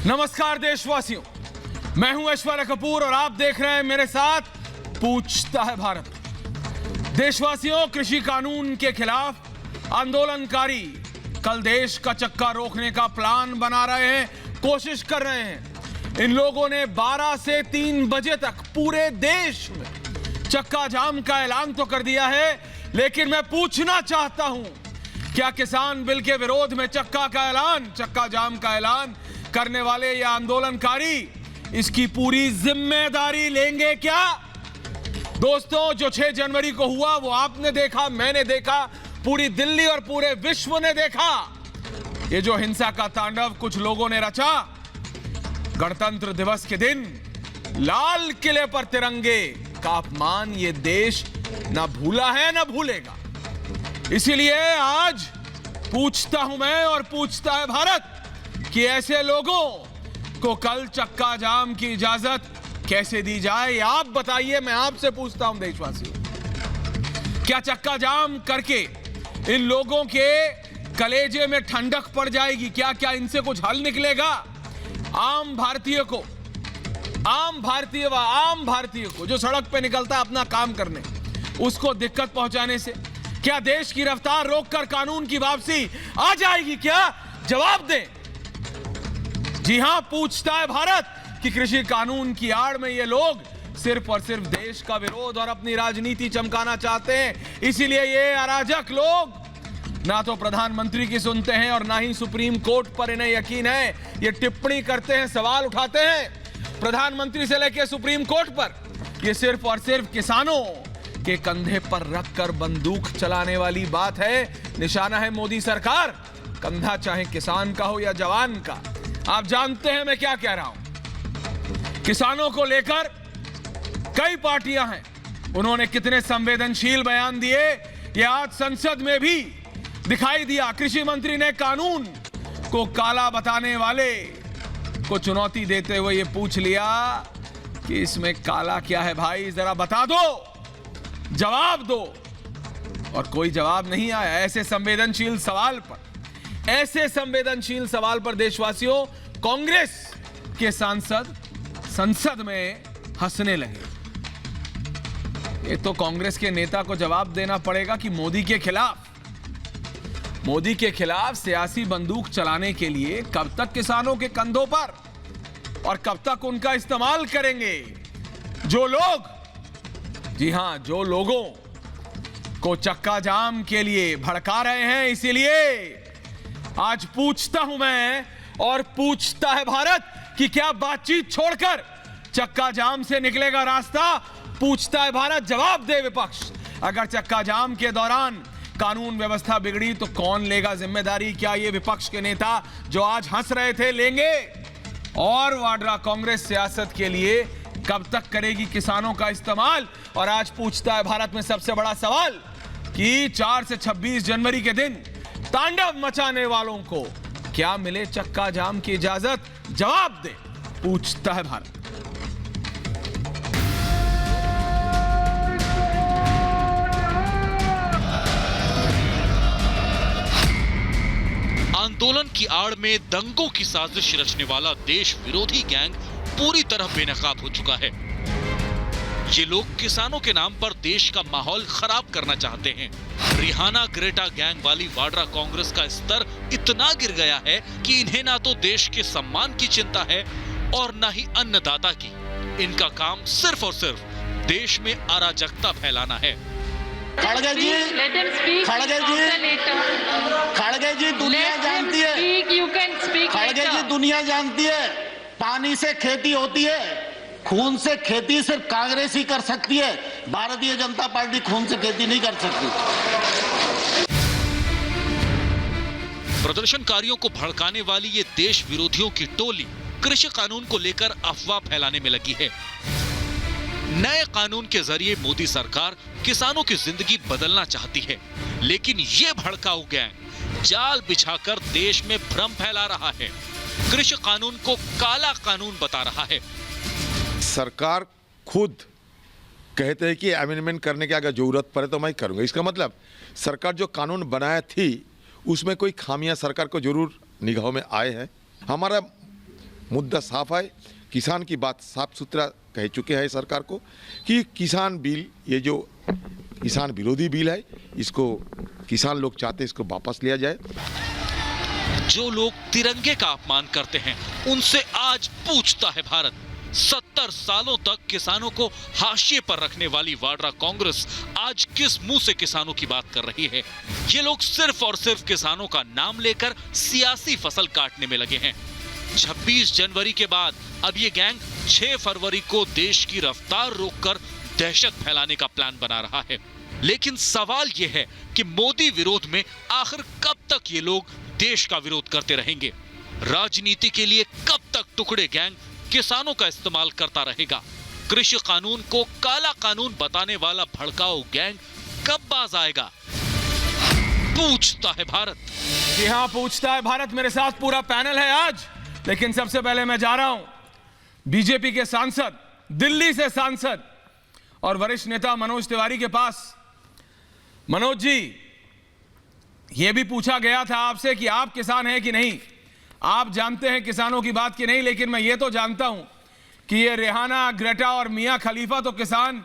नमस्कार देशवासियों, मैं हूं ऐश्वर्या कपूर और आप देख रहे हैं मेरे साथ पूछता है भारत। देशवासियों, कृषि कानून के खिलाफ आंदोलनकारी कल देश का चक्का रोकने का प्लान बना रहे हैं, कोशिश कर रहे हैं। इन लोगों ने 12 से 3 बजे तक पूरे देश में चक्का जाम का ऐलान तो कर दिया है, लेकिन मैं पूछना चाहता हूं, क्या किसान बिल के विरोध में चक्का जाम का ऐलान करने वाले या आंदोलनकारी इसकी पूरी जिम्मेदारी लेंगे क्या? दोस्तों, जो 6 जनवरी को हुआ वो आपने देखा, मैंने देखा, पूरी दिल्ली और पूरे विश्व ने देखा। ये जो हिंसा का तांडव कुछ लोगों ने रचा, गणतंत्र दिवस के दिन लाल किले पर तिरंगे का अपमान ये देश ना भूला है ना भूलेगा। इसीलिए आज पूछता हूं मैं और पूछता है भारत कि ऐसे लोगों को कल चक्का जाम की इजाजत कैसे दी जाए, आप बताइए। मैं आपसे पूछता हूं देशवासियों, क्या चक्का जाम करके इन लोगों के कलेजे में ठंडक पड़ जाएगी? क्या इनसे कुछ हल निकलेगा? आम भारतीय को जो सड़क पे निकलता है अपना काम करने, उसको दिक्कत पहुंचाने से क्या देश की रफ्तार रोककर कानून की वापसी आ जाएगी? क्या जवाब दें। जी हां, पूछता है भारत कि कृषि कानून की आड़ में ये लोग सिर्फ और सिर्फ देश का विरोध और अपनी राजनीति चमकाना चाहते हैं। इसीलिए ये अराजक लोग ना तो प्रधानमंत्री की सुनते हैं और ना ही सुप्रीम कोर्ट पर इन्हें यकीन है। ये टिप्पणी करते हैं, सवाल उठाते हैं प्रधानमंत्री से लेकर सुप्रीम कोर्ट पर। ये सिर्फ और सिर्फ किसानों के कंधे पर रखकर बंदूक चलाने वाली बात है। निशाना है मोदी सरकार, कंधा चाहे किसान का हो या जवान का। आप जानते हैं मैं क्या कह रहा हूं। किसानों को लेकर कई पार्टियां हैं, उन्होंने कितने संवेदनशील बयान दिए, ये आज संसद में भी दिखाई दिया। कृषि मंत्री ने कानून को काला बताने वाले को चुनौती देते हुए ये पूछ लिया कि इसमें काला क्या है भाई, जरा बता दो, जवाब दो। और कोई जवाब नहीं आया। ऐसे संवेदनशील सवाल पर देशवासियों, कांग्रेस के सांसद संसद में हंसने लगे। ये तो कांग्रेस के नेता को जवाब देना पड़ेगा कि मोदी के खिलाफ सियासी बंदूक चलाने के लिए कब तक किसानों के कंधों पर और कब तक उनका इस्तेमाल करेंगे? जो लोग, जी हां, जो लोगों को चक्का जाम के लिए भड़का रहे हैं। इसीलिए आज पूछता हूं मैं और पूछता है भारत कि क्या बातचीत छोड़कर चक्का जाम से निकलेगा रास्ता? पूछता है भारत, जवाब दे विपक्ष। अगर चक्का जाम के दौरान कानून व्यवस्था बिगड़ी तो कौन लेगा जिम्मेदारी? क्या ये विपक्ष के नेता जो आज हंस रहे थे लेंगे? और वाड्रा कांग्रेस सियासत के लिए कब तक करेगी किसानों का इस्तेमाल? और आज पूछता है भारत में सबसे बड़ा सवाल कि 4 से 26 जनवरी के दिन तांडव मचाने वालों को क्या मिले चक्का जाम की इजाजत? जवाब दे। पूछता है भारत। आंदोलन की आड़ में दंगों की साजिश रचने वाला देश विरोधी गैंग पूरी तरह बेनकाब हो चुका है। ये लोग किसानों के नाम पर देश का माहौल खराब करना चाहते हैं। रिहाना ग्रेटा गैंग वाली वाड्रा कांग्रेस का स्तर इतना गिर गया है कि इन्हें ना तो देश के सम्मान की चिंता है और ना ही अन्नदाता की। इनका काम सिर्फ और सिर्फ देश में अराजकता फैलाना है। खड़गे जी दुनिया जानती है, खड़गे जी दुनिया जानती है, पानी से खेती होती है, खून से खेती सिर्फ कांग्रेस ही कर सकती है। भारतीय जनता पार्टी खून से खेती नहीं कर सकती। प्रदर्शनकारियों को भड़काने वाली ये देश विरोधियों की टोली कृषि कानून को लेकर अफवाह फैलाने में लगी है। नए कानून के जरिए मोदी सरकार किसानों की जिंदगी बदलना चाहती है, लेकिन ये भड़काऊ गैंग जाल बिछाकर देश में भ्रम फैला रहा है। कृषि कानून को काला कानून बता रहा है। सरकार खुद कहते हैं कि अमेंडमेंट करने की अगर जरूरत पड़े तो मैं करूंगा। इसका मतलब सरकार जो कानून बनाया थी उसमें कोई खामियां सरकार को जरूर निगाहों में आए हैं। हमारा मुद्दा साफ है, किसान की बात साफ सुथरा कह चुके हैं सरकार को कि किसान बिल, ये जो किसान विरोधी बिल है, इसको किसान लोग चाहते हैं इसको वापस लिया जाए। जो लोग तिरंगे का अपमान करते हैं उनसे आज पूछता है भारत। 70 सालों तक किसानों को हाशिए पर रखने वाली वाड्रा कांग्रेस आज किस मुंह से किसानों की बात कर रही है? ये लोग सिर्फ और सिर्फ किसानों का नाम लेकर सियासी फसल काटने में लगे हैं। 26 जनवरी के बाद अब ये गैंग 6 फरवरी को देश की रफ्तार रोककर दहशत फैलाने का प्लान बना रहा है। लेकिन सवाल यह है कि मोदी विरोध में आखिर कब तक ये लोग देश का विरोध करते रहेंगे? राजनीति के लिए कब तक टुकड़े गैंग किसानों का इस्तेमाल करता रहेगा? कृषि कानून को काला कानून बताने वाला भड़काऊ गैंग कब बाज आएगा? पूछता है भारत। जी हाँ, पूछता है भारत। मेरे साथ पूरा पैनल है आज, लेकिन सबसे पहले मैं जा रहा हूं बीजेपी के सांसद, दिल्ली से सांसद और वरिष्ठ नेता मनोज तिवारी के पास। मनोज जी, यह भी पूछा गया था आपसे कि आप किसान हैं कि नहीं। आप जानते हैं किसानों की बात की नहीं, लेकिन मैं ये तो जानता हूं कि ये रेहाना, ग्रेटा और मियां खलीफा तो किसान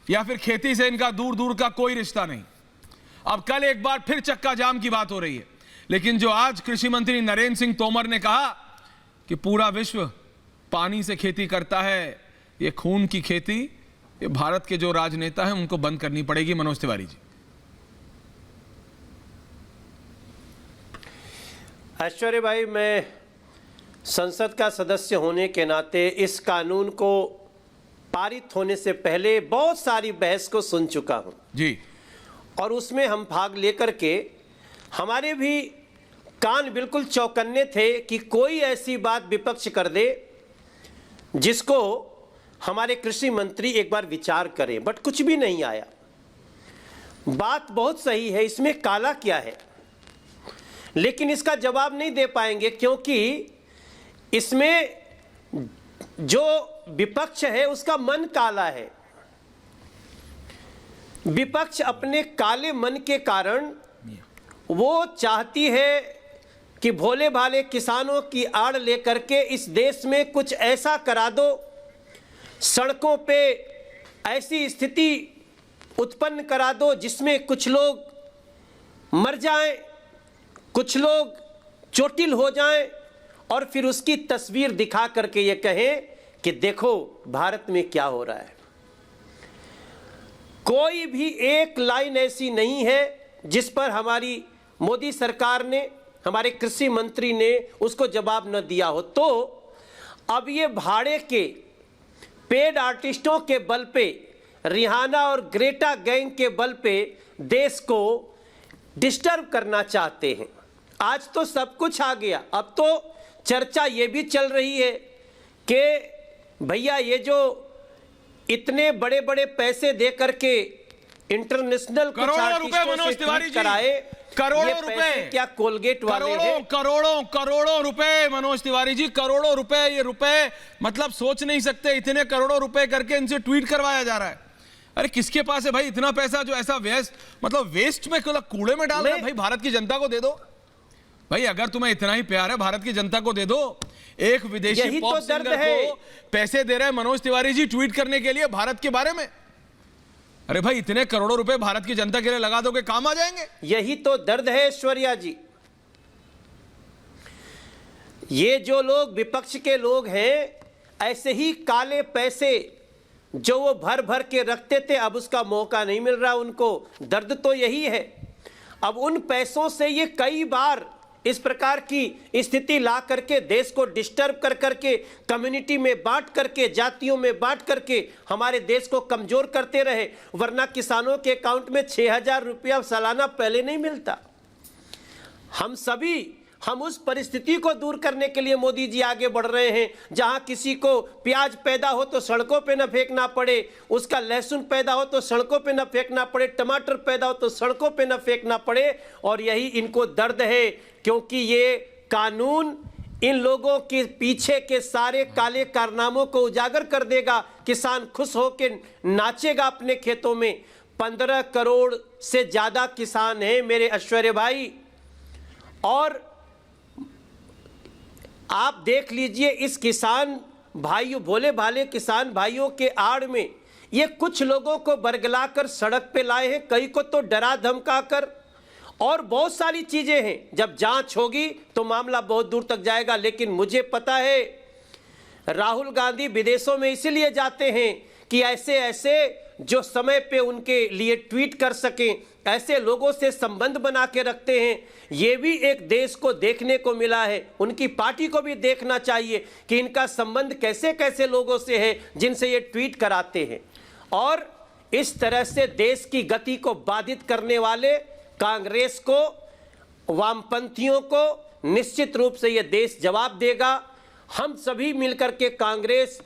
या फिर खेती से इनका दूर दूर का कोई रिश्ता नहीं। अब कल एक बार फिर चक्का जाम की बात हो रही है, लेकिन जो आज कृषि मंत्री नरेंद्र सिंह तोमर ने कहा कि पूरा विश्व पानी से खेती करता है, ये खून की खेती, ये भारत के जो राजनेता हैं उनको बंद करनी पड़ेगी। मनोज तिवारी जी। ऐश्वर्य भाई, मैं संसद का सदस्य होने के नाते इस कानून को पारित होने से पहले बहुत सारी बहस को सुन चुका हूं जी, और उसमें हम भाग लेकर के हमारे भी कान बिल्कुल चौकन्ने थे कि कोई ऐसी बात विपक्ष कर दे जिसको हमारे कृषि मंत्री एक बार विचार करें, बट कुछ भी नहीं आया। बात बहुत सही है, इसमें काला क्या है, लेकिन इसका जवाब नहीं दे पाएंगे क्योंकि इसमें जो विपक्ष है उसका मन काला है। विपक्ष अपने काले मन के कारण वो चाहती है कि भोले भाले किसानों की आड़ लेकर के इस देश में कुछ ऐसा करा दो, सड़कों पे ऐसी स्थिति उत्पन्न करा दो जिसमें कुछ लोग मर जाएं, कुछ लोग चोटिल हो जाएं और फिर उसकी तस्वीर दिखा करके ये कहें कि देखो भारत में क्या हो रहा है। कोई भी एक लाइन ऐसी नहीं है जिस पर हमारी मोदी सरकार ने, हमारे कृषि मंत्री ने उसको जवाब न दिया हो। तो अब ये भाड़े के पेड आर्टिस्टों के बल पे, रिहाना और ग्रेटा गैंग के बल पे देश को डिस्टर्ब करना चाहते हैं। आज तो सब कुछ आ गया, अब तो चर्चा ये भी चल रही है कि भैया ये जो इतने बड़े बड़े पैसे दे करके इंटरनेशनल करोड़ों रुपए मनोज तिवारी जी, कराए, करोड़ों रुपए, क्या कोलगेट वाले हैं? करोड़ों रुपए मनोज तिवारी जी, करोड़ों रुपए। ये रुपए मतलब सोच नहीं सकते, इतने करोड़ों रुपए करके इनसे ट्वीट करवाया जा रहा है। अरे किसके पास है भाई इतना पैसा जो ऐसा वेस्ट, मतलब वेस्ट में कूड़े में डाल रहा है? भाई भारत की जनता को दे दो भाई, अगर तुम्हें इतना ही प्यार है भारत की जनता को दे दो। एक विदेशी पॉप सिंगर को पैसे दे रहे हैं मनोज तिवारी जी ट्वीट करने के लिए भारत के बारे में। अरे भाई इतने करोड़ों रुपए भारत की जनता के लिए लगा दोगे, काम आ जाएंगे। यही तो दर्द है ऐश्वर्या जी। ये जो लोग विपक्ष के लोग हैं, ऐसे ही काले पैसे जो वो भर भर के रखते थे, अब उसका मौका नहीं मिल रहा उनको। दर्द तो यही है। अब उन पैसों से ये कई बार इस प्रकार की स्थिति ला करके देश को डिस्टर्ब कर करके, कम्युनिटी में बांट करके, जातियों में बांट करके हमारे देश को कमजोर करते रहे। वरना किसानों के अकाउंट में 6,000 रुपया सालाना पहले नहीं मिलता। हम उस परिस्थिति को दूर करने के लिए मोदी जी आगे बढ़ रहे हैं, जहां किसी को प्याज पैदा हो तो सड़कों पे न फेंकना पड़े, उसका लहसुन पैदा हो तो सड़कों पे न फेंकना पड़े, टमाटर पैदा हो तो सड़कों पे न फेंकना पड़े। और यही इनको दर्द है, क्योंकि ये कानून इन लोगों के पीछे के सारे काले कारनामों को उजागर कर देगा। किसान खुश होकर नाचेगा अपने खेतों में। 15 करोड़ से ज्यादा किसान हैं मेरे ऐश्वर्य भाई, और आप देख लीजिए इस किसान भाइयों, भोले भाले किसान भाइयों के आड़ में ये कुछ लोगों को बरगलाकर सड़क पे लाए हैं, कई को तो डरा धमका कर, और बहुत सारी चीजें हैं। जब जांच होगी तो मामला बहुत दूर तक जाएगा। लेकिन मुझे पता है राहुल गांधी विदेशों में इसलिए जाते हैं कि ऐसे ऐसे जो समय पे उनके लिए ट्वीट कर सकें, ऐसे लोगों से संबंध बना के रखते हैं। ये भी एक देश को देखने को मिला है, उनकी पार्टी को भी देखना चाहिए कि इनका संबंध कैसे कैसे लोगों से है जिनसे ये ट्वीट कराते हैं। और इस तरह से देश की गति को बाधित करने वाले कांग्रेस को, वामपंथियों को निश्चित रूप से यह देश जवाब देगा। हम सभी मिलकर के कांग्रेस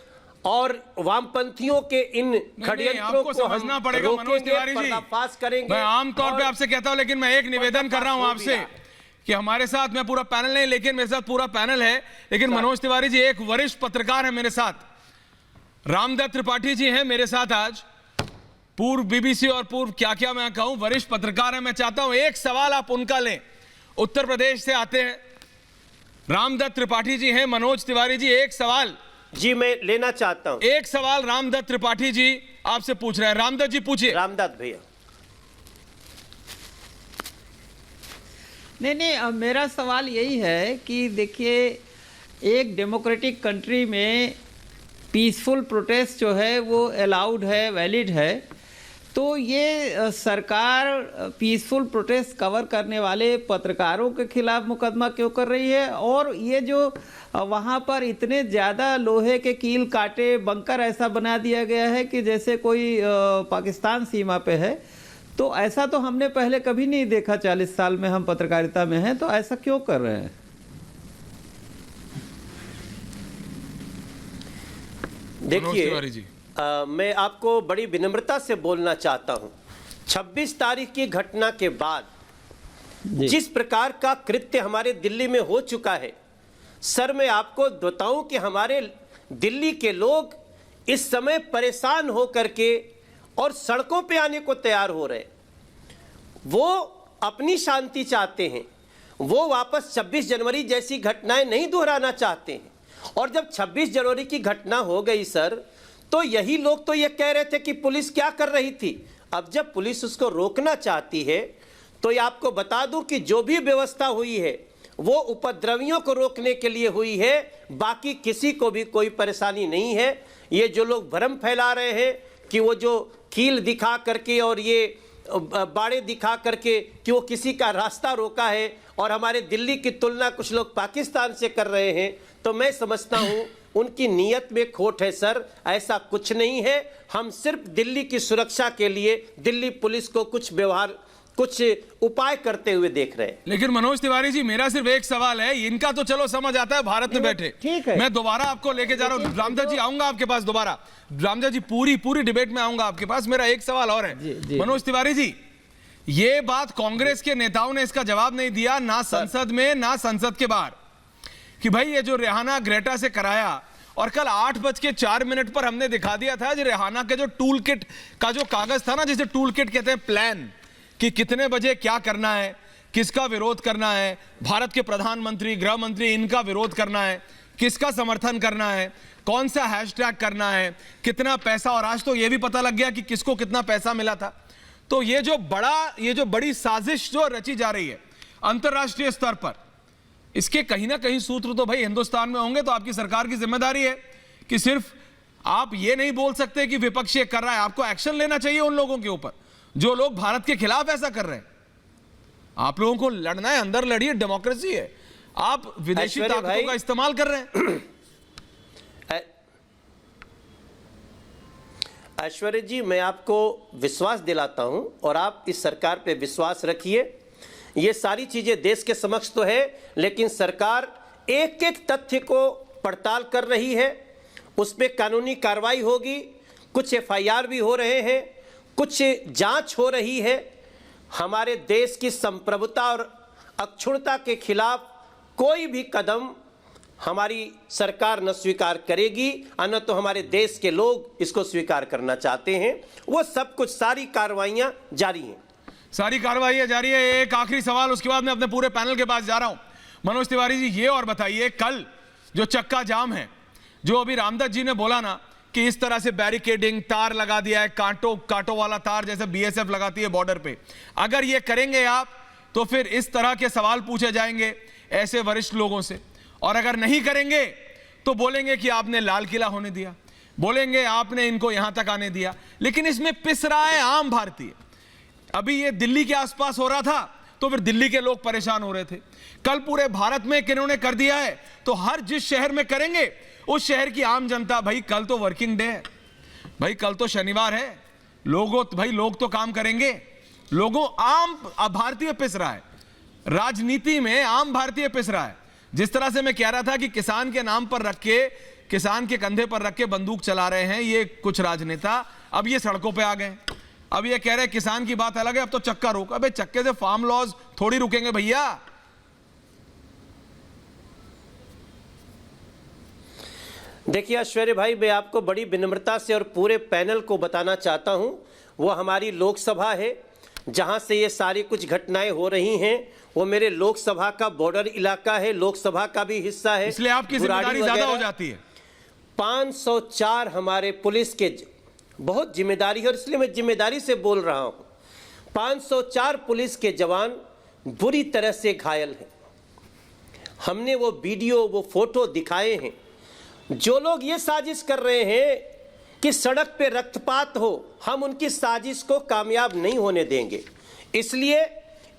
और वामपंथियों के इन षड्यंत्रों को समझना पड़ेगा। मनोज तिवारी जी, पर्दाफाश करेंगे। मैं आमतौर पे आपसे कहता हूं, लेकिन मैं एक निवेदन कर रहा हूं आपसे कि हमारे साथ, मैं पूरा पैनल नहीं, लेकिन मेरे साथ पूरा पैनल है, लेकिन मनोज तिवारी जी एक वरिष्ठ पत्रकार है मेरे साथ, रामदत्त त्रिपाठी जी हैं मेरे साथ आज, पूर्व बीबीसी और पूर्व क्या क्या मैं कहूं वरिष्ठ पत्रकार है। मैं चाहता हूं एक सवाल आप उनका लें, उत्तर प्रदेश से आते हैं, रामदत्त त्रिपाठी जी हैं, मनोज तिवारी जी एक सवाल जी मैं लेना चाहता हूं। एक सवाल रामदत्त त्रिपाठी जी आपसे पूछ रहे हैं। रामदत्त जी पूछिए। रामदत्त भैया। नहीं, अब मेरा सवाल यही है कि देखिए, एक डेमोक्रेटिक कंट्री में पीसफुल प्रोटेस्ट जो है वो अलाउड है, वैलिड है, तो ये सरकार पीसफुल प्रोटेस्ट कवर करने वाले पत्रकारों के खिलाफ मुकदमा क्यों कर रही है? और ये जो वहाँ पर इतने ज़्यादा लोहे के कील काटे बंकर ऐसा बना दिया गया है कि जैसे कोई पाकिस्तान सीमा पे है, तो ऐसा तो हमने पहले कभी नहीं देखा। 40 साल में हम पत्रकारिता में हैं, तो ऐसा क्यों कर रहे हैं? देखिए, मैं आपको बड़ी विनम्रता से बोलना चाहता हूं। 26 तारीख की घटना के बाद जिस प्रकार का कृत्य हमारे दिल्ली में हो चुका है, सर मैं आपको बताऊं कि हमारे दिल्ली के लोग इस समय परेशान हो करके और सड़कों पे आने को तैयार हो रहे। वो अपनी शांति चाहते हैं, वो वापस 26 जनवरी जैसी घटनाएं नहीं दोहराना चाहते हैं। और जब 26 जनवरी की घटना हो गई सर, तो यही लोग तो ये कह रहे थे कि पुलिस क्या कर रही थी। अब जब पुलिस उसको रोकना चाहती है, तो ये आपको बता दूं कि जो भी व्यवस्था हुई है वो उपद्रवियों को रोकने के लिए हुई है, बाकी किसी को भी कोई परेशानी नहीं है। ये जो लोग भ्रम फैला रहे हैं कि वो जो कील दिखा करके और ये बाड़े दिखा करके कि वो किसी का रास्ता रोका है और हमारे दिल्ली की तुलना कुछ लोग पाकिस्तान से कर रहे हैं, तो मैं समझता हूं उनकी नीयत में खोट है सर। ऐसा कुछ नहीं है। हम सिर्फ दिल्ली की सुरक्षा के लिए दिल्ली पुलिस को कुछ उपाय करते हुए देख रहे हैं। लेकिन मनोज तिवारी जी, मेरा सिर्फ एक सवाल है, इनका तो चलो समझ आता है भारत में बैठे, ठीक है, मैं दोबारा आपको लेके जा रहा हूं। रामदत्त जी आऊंगा आपके पास दोबारा, रामदत्त जी पूरी डिबेट में आऊंगा आपके पास। मेरा एक सवाल और है मनोज तिवारी जी, ये बात कांग्रेस के नेताओं ने इसका जवाब नहीं दिया, ना संसद में ना संसद के बाहर, कि भाई ये जो रेहाना ग्रेटा से कराया, और कल 8:04 पर हमने दिखा दिया था जो रेहाना के जो टूल किट का जो कागज था ना, जिसे टूल किट कहते हैं, प्लान कि कितने बजे क्या करना है, किसका विरोध करना है, भारत के प्रधानमंत्री, गृह मंत्री, इनका विरोध करना है, किसका समर्थन करना है, कौन सा हैशटैग करना है, कितना पैसा, और आज तो ये भी पता लग गया कि किसको कितना पैसा मिला था। तो ये जो बड़ी साजिश जो रची जा रही है अंतरराष्ट्रीय स्तर पर, इसके कहीं ना कहीं सूत्र तो भाई हिंदुस्तान में होंगे। तो आपकी सरकार की जिम्मेदारी है कि सिर्फ आप ये नहीं बोल सकते कि विपक्ष ये कर रहा है, आपको एक्शन लेना चाहिए उन लोगों के ऊपर जो लोग भारत के खिलाफ ऐसा कर रहे हैं। आप लोगों को लड़ना है, अंदर लड़िए, डेमोक्रेसी है। आप विदेशी ताकतों का इस्तेमाल कर रहे हैं। ऐश्वर्य जी, मैं आपको विश्वास दिलाता हूं और आप इस सरकार पे विश्वास रखिए। ये सारी चीजें देश के समक्ष तो है, लेकिन सरकार एक एक तथ्य को पड़ताल कर रही है, उस पर कानूनी कार्रवाई होगी। कुछ एफआईआर भी हो रहे हैं, कुछ जांच हो रही है। हमारे देश की संप्रभुता और अक्षुण्णता के खिलाफ कोई भी कदम हमारी सरकार न स्वीकार करेगी, न तो हमारे देश के लोग इसको स्वीकार करना चाहते हैं। वो सब कुछ, सारी कार्रवाइयां जारी हैं। सारी कार्रवाई जारी है। एक आखिरी सवाल, उसके बाद मैं अपने पूरे पैनल के पास जा रहा हूं। मनोज तिवारी जी, ये और बताइए, कल जो चक्का जाम है, जो अभी रामदत्त जी ने बोला ना कि इस तरह से बैरिकेडिंग, तार लगा दिया है, कांटों वाला तार जैसे बीएसएफ लगाती है बॉर्डर पे, अगर ये करेंगे आप तो फिर इस तरह के सवाल पूछे जाएंगे ऐसे वरिष्ठ लोगों से। और अगर नहीं करेंगे तो बोलेंगे कि आपने लाल किला होने दिया, बोलेंगे आपने इनको यहां तक आने दिया। लेकिन इसमें पिस रहा है आम भारतीय। अभी ये दिल्ली के आसपास हो रहा था तो फिर दिल्ली के लोग परेशान हो रहे थे, कल पूरे भारत में किन्होंने कर दिया है तो हर जिस शहर में करेंगे उस शहर की आम जनता, भाई कल तो वर्किंग डे है, भाई कल तो शनिवार है, लोग तो काम करेंगे। लोगों आम भारतीय पिस रहा है, राजनीति में आम भारतीय पिस रहा है। जिस तरह से मैं कह रहा था कि किसान के नाम पर रख के, किसान के कंधे पर रख के बंदूक चला रहे हैं ये कुछ राजनेता, अब ये सड़कों पे आ गए। अब ये कह रहे हैं किसान की बात अलग है, अब तो चक्का रोक। अबे चक्के से फार्म लॉज थोड़ी रुकेंगे भैया। देखिए ऐश्वर्य भाई, मैं आपको बड़ी विनम्रता से और पूरे पैनल को बताना चाहता हूं, वो हमारी लोकसभा है जहां से ये सारी कुछ घटनाएं हो रही हैं, वो मेरे लोकसभा का बॉर्डर इलाका है, लोकसभा का भी हिस्सा है, इसलिए आपकी जिम्मेदारी ज्यादा हो जाती है। 504 हमारे पुलिस के बहुत जिम्मेदारी है और इसलिए मैं जिम्मेदारी से बोल रहा हूं। 504 पुलिस के जवान बुरी तरह से घायल हैं। हमने वो वीडियो, वो फोटो दिखाए हैं। जो लोग ये साजिश कर रहे हैं कि सड़क पे रक्तपात हो, हम उनकी साजिश को कामयाब नहीं होने देंगे। इसलिए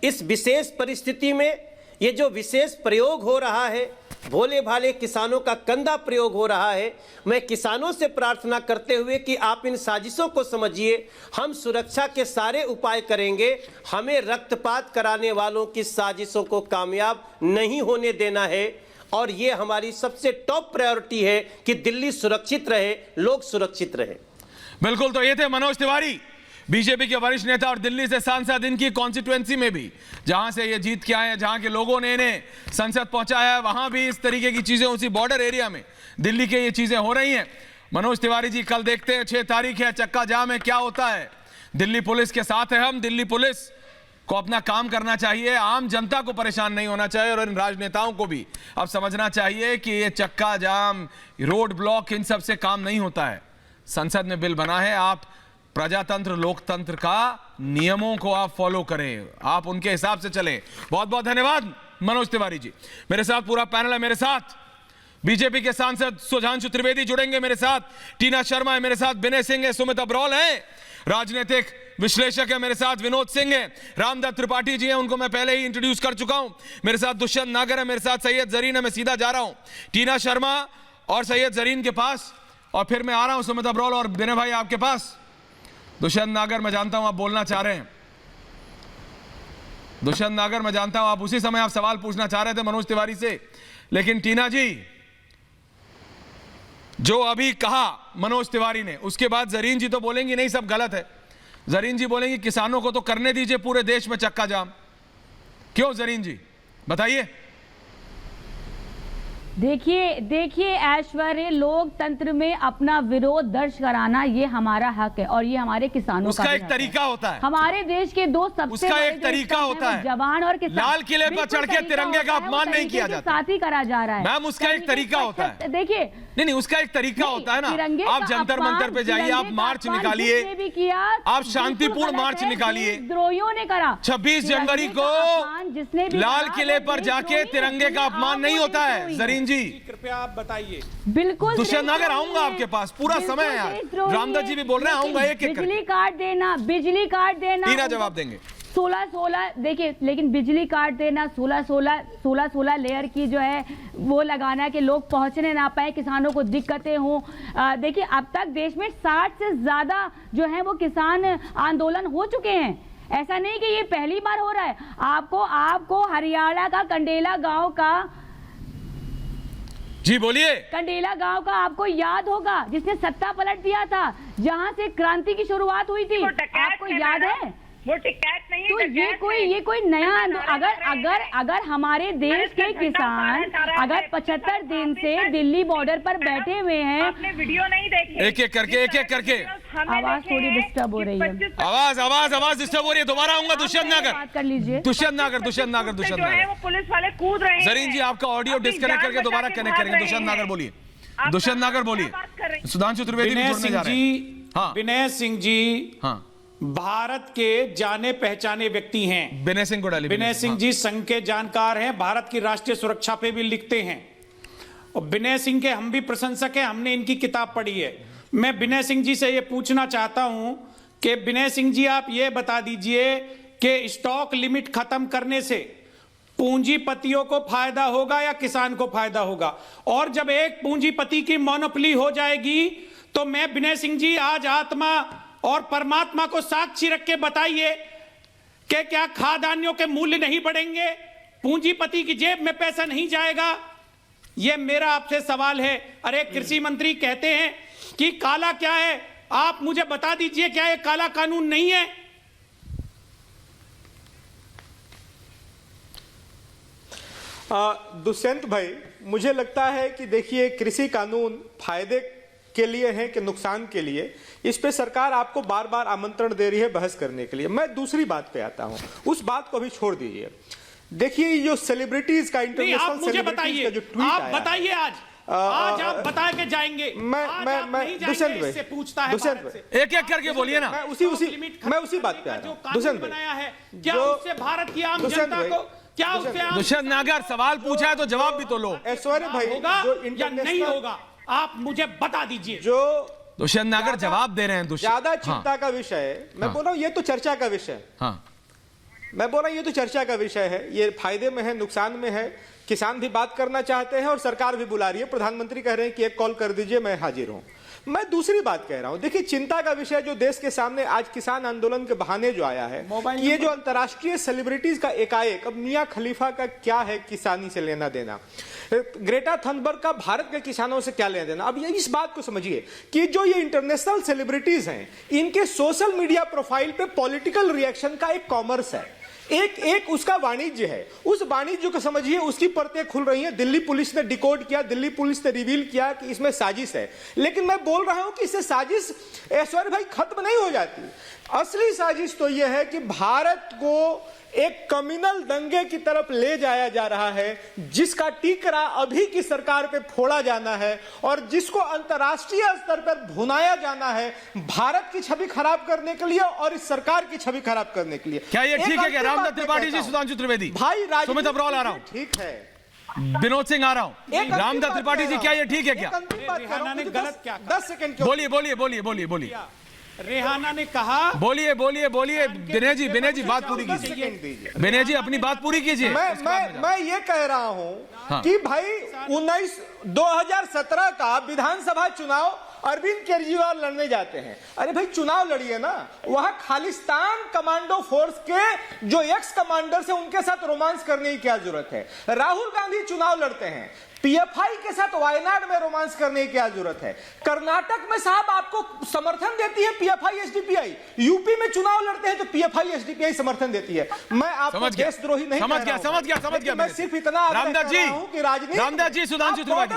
इस विशेष परिस्थिति में ये जो विशेष प्रयोग हो रहा है, भोले भाले किसानों का कंधा प्रयोग हो रहा है, मैं किसानों से प्रार्थना करते हुए कि आप इन साजिशों को समझिए। हम सुरक्षा के सारे उपाय करेंगे, हमें रक्तपात कराने वालों की साजिशों को कामयाब नहीं होने देना है। और ये हमारी सबसे टॉप प्रायोरिटी है कि दिल्ली सुरक्षित रहे, लोग सुरक्षित रहे। बिल्कुल, तो ये थे मनोज तिवारी, बीजेपी के वरिष्ठ नेता और दिल्ली से सांसद। इनकी कॉन्स्टिट्यूएंसी में भी, जहां से ये जीत के आए हैं, जहां के लोगों ने इन्हें संसद पहुंचाया है, वहां भी इस तरीके की चीजें, उसी बॉर्डर एरिया में दिल्ली के ये चीजें हो रही हैं। मनोज तिवारी जी, कल देखते हैं, 6 तारीख है, चक्का जाम है, क्या होता है। दिल्ली पुलिस के साथ है हम। दिल्ली पुलिस को अपना काम करना चाहिए, आम जनता को परेशान नहीं होना चाहिए और इन राजनेताओं को भी अब समझना चाहिए कि ये चक्का जाम, रोड ब्लॉक, इन सब से काम नहीं होता है। संसद में बिल बना है, आप प्रजातंत्र, लोकतंत्र का नियमों को आप फॉलो करें, आप उनके हिसाब से चलें। बहुत बहुत धन्यवाद मनोज तिवारी जी। मेरे साथ पूरा पैनल है, मेरे साथ बीजेपी के सांसद सुधांशु त्रिवेदी जुड़ेंगे, मेरे साथ टीना शर्मा है, मेरे साथ विनय सिंह है, सुमित अब्रोल है, राजनीतिक विश्लेषक है, मेरे साथ विनोद सिंह है, रामदत्त त्रिपाठी जी हैं, उनको मैं पहले ही इंट्रोड्यूस कर चुका हूं, मेरे साथ दुष्यंत नागर है, मेरे साथ सैयद जरीन है। मैं सीधा जा रहा हूं टीना शर्मा और सैयद जरीन के पास और फिर मैं आ रहा हूं सुमित अब्रोल और विनय भाई आपके पास। दुष्यंत नागर, मैं जानता हूं आप बोलना चाह रहे हैं। दुष्यंत नागर, मैं जानता हूं आप उसी समय आप सवाल पूछना चाह रहे थे मनोज तिवारी से, लेकिन टीना जी, जो अभी कहा मनोज तिवारी ने, उसके बाद जरीन जी तो बोलेंगी नहीं सब गलत है। जरीन जी बोलेंगी किसानों को तो करने दीजिए पूरे देश में चक्का जाम। क्यों जरीन जी, बताइए। देखिए ऐश्वर्य, लोकतंत्र में अपना विरोध दर्ज कराना ये हमारा हक है और ये हमारे किसानों उसका का एक तरीका होता है। हमारे देश के दो सबसे उसका एक तरीका होता है, जवान और किसान। लाल किले पर चढ़ के तिरंगे का अपमान नहीं किया जाता, साथ ही करा जा रहा है। मैम, उसका एक तरीका होता है। देखिए, नहीं, उसका एक तरीका होता है ना। आप जंतर मंतर पे जाइए, आप मार्च निकालिए, आप शांतिपूर्ण मार्च निकालिए। द्रोहियों ने करा 26 जनवरी को लाल किले पर जाके तिरंगे का अपमान नहीं होता है। जरीन जी, कृपया आप बताइए। बिल्कुल, दुष्यंत नागर, आऊंगा आपके पास, पूरा समय है यार। रामदत्त जी भी बोल रहे हैं, आऊंगा एक एक। बिजली काट देना, बिजली काट देना, टीना जवाब देंगे। 16 देखिए, लेकिन बिजली काट देना, 16 लेयर की जो है वो लगाना है कि लोग पहुंचने ना पाए, किसानों को दिक्कतें हों। देखिए, अब तक देश में 60 से ज्यादा जो है वो किसान आंदोलन हो चुके हैं। ऐसा नहीं कि ये पहली बार हो रहा है। आपको हरियाणा का कंडेला गांव का, जी बोलिए, कंडेला गांव का आपको याद होगा, जिसने सत्ता पलट दिया था, जहां से क्रांति की शुरुआत हुई थी। आपको याद है? वो टिकैत नहीं, तो ये कोई नया अगर हमारे देश के किसान अगर 75 दिन से दिल्ली बॉर्डर पर बैठे हुए हैं, आपने वीडियो नहीं देखे, एक एक करके आवाज थोड़ी डिस्टर्ब हो रही है, आवाज डिस्टर्ब हो रही है। दोबारा आऊंगा दुष्यंत नागर, बात कर लीजिए। जो है वो पुलिस वाले कूद रहे हैं। जरीन जी आपका ऑडियो डिस्कनेक्ट करके दोबारा कनेक्ट करेंगे। दुष्यंत नागर बोलिए, दुष्यंत नागर बोलिए। सुधांशु त्रिवेदी भी जुड़ने जा रहे हैं। हाँ विनय सिंह जी हाँ भारत के जाने पहचाने व्यक्ति हैं। विनय सिंह को डालिए। विनय सिंह जी संघ के जानकार हैं, भारत की राष्ट्रीय सुरक्षा पे भी लिखते हैं और विनय सिंह के हम भी प्रशंसक हैं, हमने इनकी किताब पढ़ी है। मैं विनय सिंह जी से ये पूछना चाहता हूं कि विनय सिंह जी आप ये बता दीजिए कि स्टॉक लिमिट खत्म करने से पूंजीपतियों को फायदा होगा या किसान को फायदा होगा? और जब एक पूंजीपति की मोनोपोली हो जाएगी तो मैं विनय सिंह जी आज आत्मा और परमात्मा को साक्षी रख के बताइए कि क्या खाद्यान्नों के मूल्य नहीं बढ़ेंगे, पूंजीपति की जेब में पैसा नहीं जाएगा? यह मेरा आपसे सवाल है। अरे कृषि मंत्री कहते हैं कि काला क्या है, आप मुझे बता दीजिए क्या ये काला कानून नहीं है? दुष्यंत भाई, मुझे लगता है कि देखिए कृषि कानून फायदे के लिए है कि नुकसान के लिए, इस पे सरकार आपको बार बार आमंत्रण दे रही है बहस करने के लिए। मैं दूसरी बात पे आता हूं, उस बात को भी छोड़ दीजिए। देखिए जो सेलिब्रिटीज का इंटरनेशनल सेलिब्रिटीज का जो ट्वीट आया, आप बताइए आज आप बता के जाएंगे। मैं दुष्यंत भाई, पूछता है एक एक करके बोलिए ना। मैं उसी बात पे आ रहा हूं। दुष्यंत बनाया है क्या उससे भारत की आम जनता को क्या उससे? दुष्यंत नागर सवाल पूछा है तो जवाब भी तो लो। ऐश्वर्य भाई होगा या नहीं होगा आप मुझे बता दीजिए। जो दुष्यंत नागर जवाब दे रहे हैं। ज्यादा चिंता का विषय है, मैं बोल रहा हूं ये तो चर्चा का विषय है। हाँ मैं बोल रहा हूं ये तो चर्चा का विषय है, ये फायदे में है नुकसान में है, किसान भी बात करना चाहते हैं और सरकार भी बुला रही है। प्रधानमंत्री कह रहे हैं कि एक कॉल कर दीजिए, मैं हाजिर हूं। मैं दूसरी बात कह रहा हूं, देखिए चिंता का विषय जो देश के सामने आज किसान आंदोलन के बहाने जो आया है, ये जो अंतर्राष्ट्रीय सेलिब्रिटीज का एकाएक, अब मियां खलीफा का क्या है किसानी से लेना देना, ग्रेटा थनबर्ग का भारत के किसानों से क्या लेना देना? अब ये इस बात को समझिए कि जो ये इंटरनेशनल सेलिब्रिटीज हैं, इनके सोशल मीडिया प्रोफाइल पे पॉलिटिकल रिएक्शन का एक कॉमर्स है, एक उसका वाणिज्य है। उस वाणिज्य को समझिए, उसकी परतें खुल रही हैं। दिल्ली पुलिस ने डिकोड किया, दिल्ली पुलिस ने रिवील किया कि इसमें साजिश है। लेकिन मैं बोल रहा हूं कि इससे साजिश ऐश्वर्य भाई खत्म नहीं हो जाती। असली साजिश तो यह है कि भारत को एक कम्युनल दंगे की तरफ ले जाया जा रहा है, जिसका टीकरा अभी की सरकार पे फोड़ा जाना है और जिसको अंतर्राष्ट्रीय स्तर पर भुनाया जाना है, भारत की छवि खराब करने के लिए और इस सरकार की छवि खराब करने के लिए। क्या ये ठीक है कि रामदत्त त्रिपाठी जी, सुधांशु त्रिवेदी, भाई सुमित अब्रोल आ रहा हूं, ठीक है, विनोद सिंह आ रहा हूं, रामदत्त त्रिपाठी जी, क्या ये ठीक है? क्या रेहाना ने गलत क्या? 10 सेकंड बोलिए। रेहाना ने कहा, बोलिए विनय जी बात पूरी कीजिए। विनय जी अपनी बात पूरी कीजिए। मैं ये कह रहा हूं कि भाई 2017 का विधानसभा चुनाव अरविंद केजरीवाल लड़ने जाते हैं। अरे भाई चुनाव लड़िए ना, वहां खालिस्तान कमांडो फोर्स के जो एक्स कमांडर्स हैं उनके साथ रोमांस करने की क्या जरूरत है? राहुल गांधी चुनाव लड़ते हैं, पीएफआई के साथ वायनाड में रोमांस करने की क्या जरूरत है? कर्नाटक में साहब आपको समर्थन देती है पीएफआई एसडीपीआई, यूपी में चुनाव लड़ते हैं तो पीएफआई एसडीपीआई समर्थन देती है। मैं आपको देशद्रोही नहीं समझ गया। मैं सिर्फ इतना रामदास जी, सुधांशु त्रिवेदी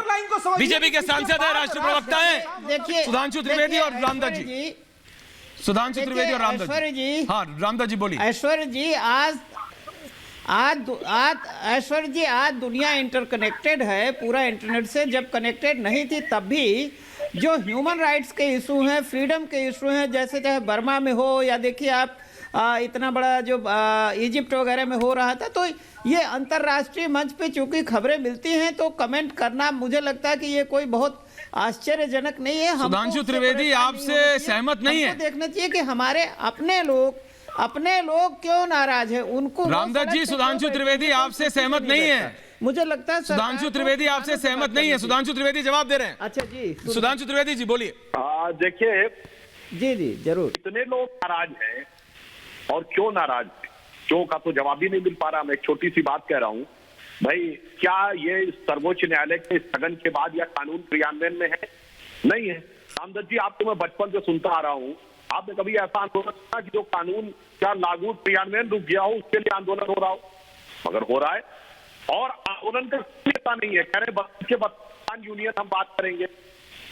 बीजेपी के सांसद है, राष्ट्रीय प्रवक्ता है। देखिए सुधांशु त्रिवेदी और रामदास जी, सुधांशु त्रिवेदी और रामदास जी। हाँ रामदास जी बोलिए। ऐश्वर्य जी, ऐश्वर्य जी आज दुनिया इंटरकनेक्टेड है पूरा इंटरनेट से। जब कनेक्टेड नहीं थी तब भी जो ह्यूमन राइट्स के इशू हैं, फ्रीडम के इशू हैं, जैसे चाहे बर्मा में हो या देखिए आप इतना बड़ा जो इजिप्ट वगैरह में हो रहा था, तो ये अंतर्राष्ट्रीय मंच पे चूंकि खबरें मिलती हैं तो कमेंट करना मुझे लगता है कि ये कोई बहुत आश्चर्यजनक नहीं है। सुधांशु त्रिवेदी आपसे सहमत नहीं है? देखना चाहिए कि हमारे अपने लोग क्यों नाराज है, उनको। रामदास जी, सुधांशु त्रिवेदी आपसे सहमत नहीं है? मुझे लगता है सुधांशु त्रिवेदी आपसे सहमत नहीं है। सुधांशु त्रिवेदी जवाब दे रहे हैं। अच्छा जी, सुधांशु त्रिवेदी जी बोलिए। देखिए जी जरूर। इतने लोग नाराज हैं और क्यों नाराज है, क्यों का तो जवाब ही नहीं मिल पा रहा। मैं एक छोटी सी बात कह रहा हूँ भाई, क्या ये सर्वोच्च न्यायालय के स्थगन के बाद या कानून क्रियान्वयन में है? नहीं है। रामदत्त जी, आपको मैं बचपन से सुनता आ रहा हूँ, आपने कभी ऐसा आंदोलन किया कि जो कानून क्या लागू क्रियान्वयन रुक गया हो उसके लिए आंदोलन हो रहा हो? मगर हो रहा है। और आंदोलन का नेता नहीं है, कह रहे 32 के 32 यूनियन हम बात करेंगे।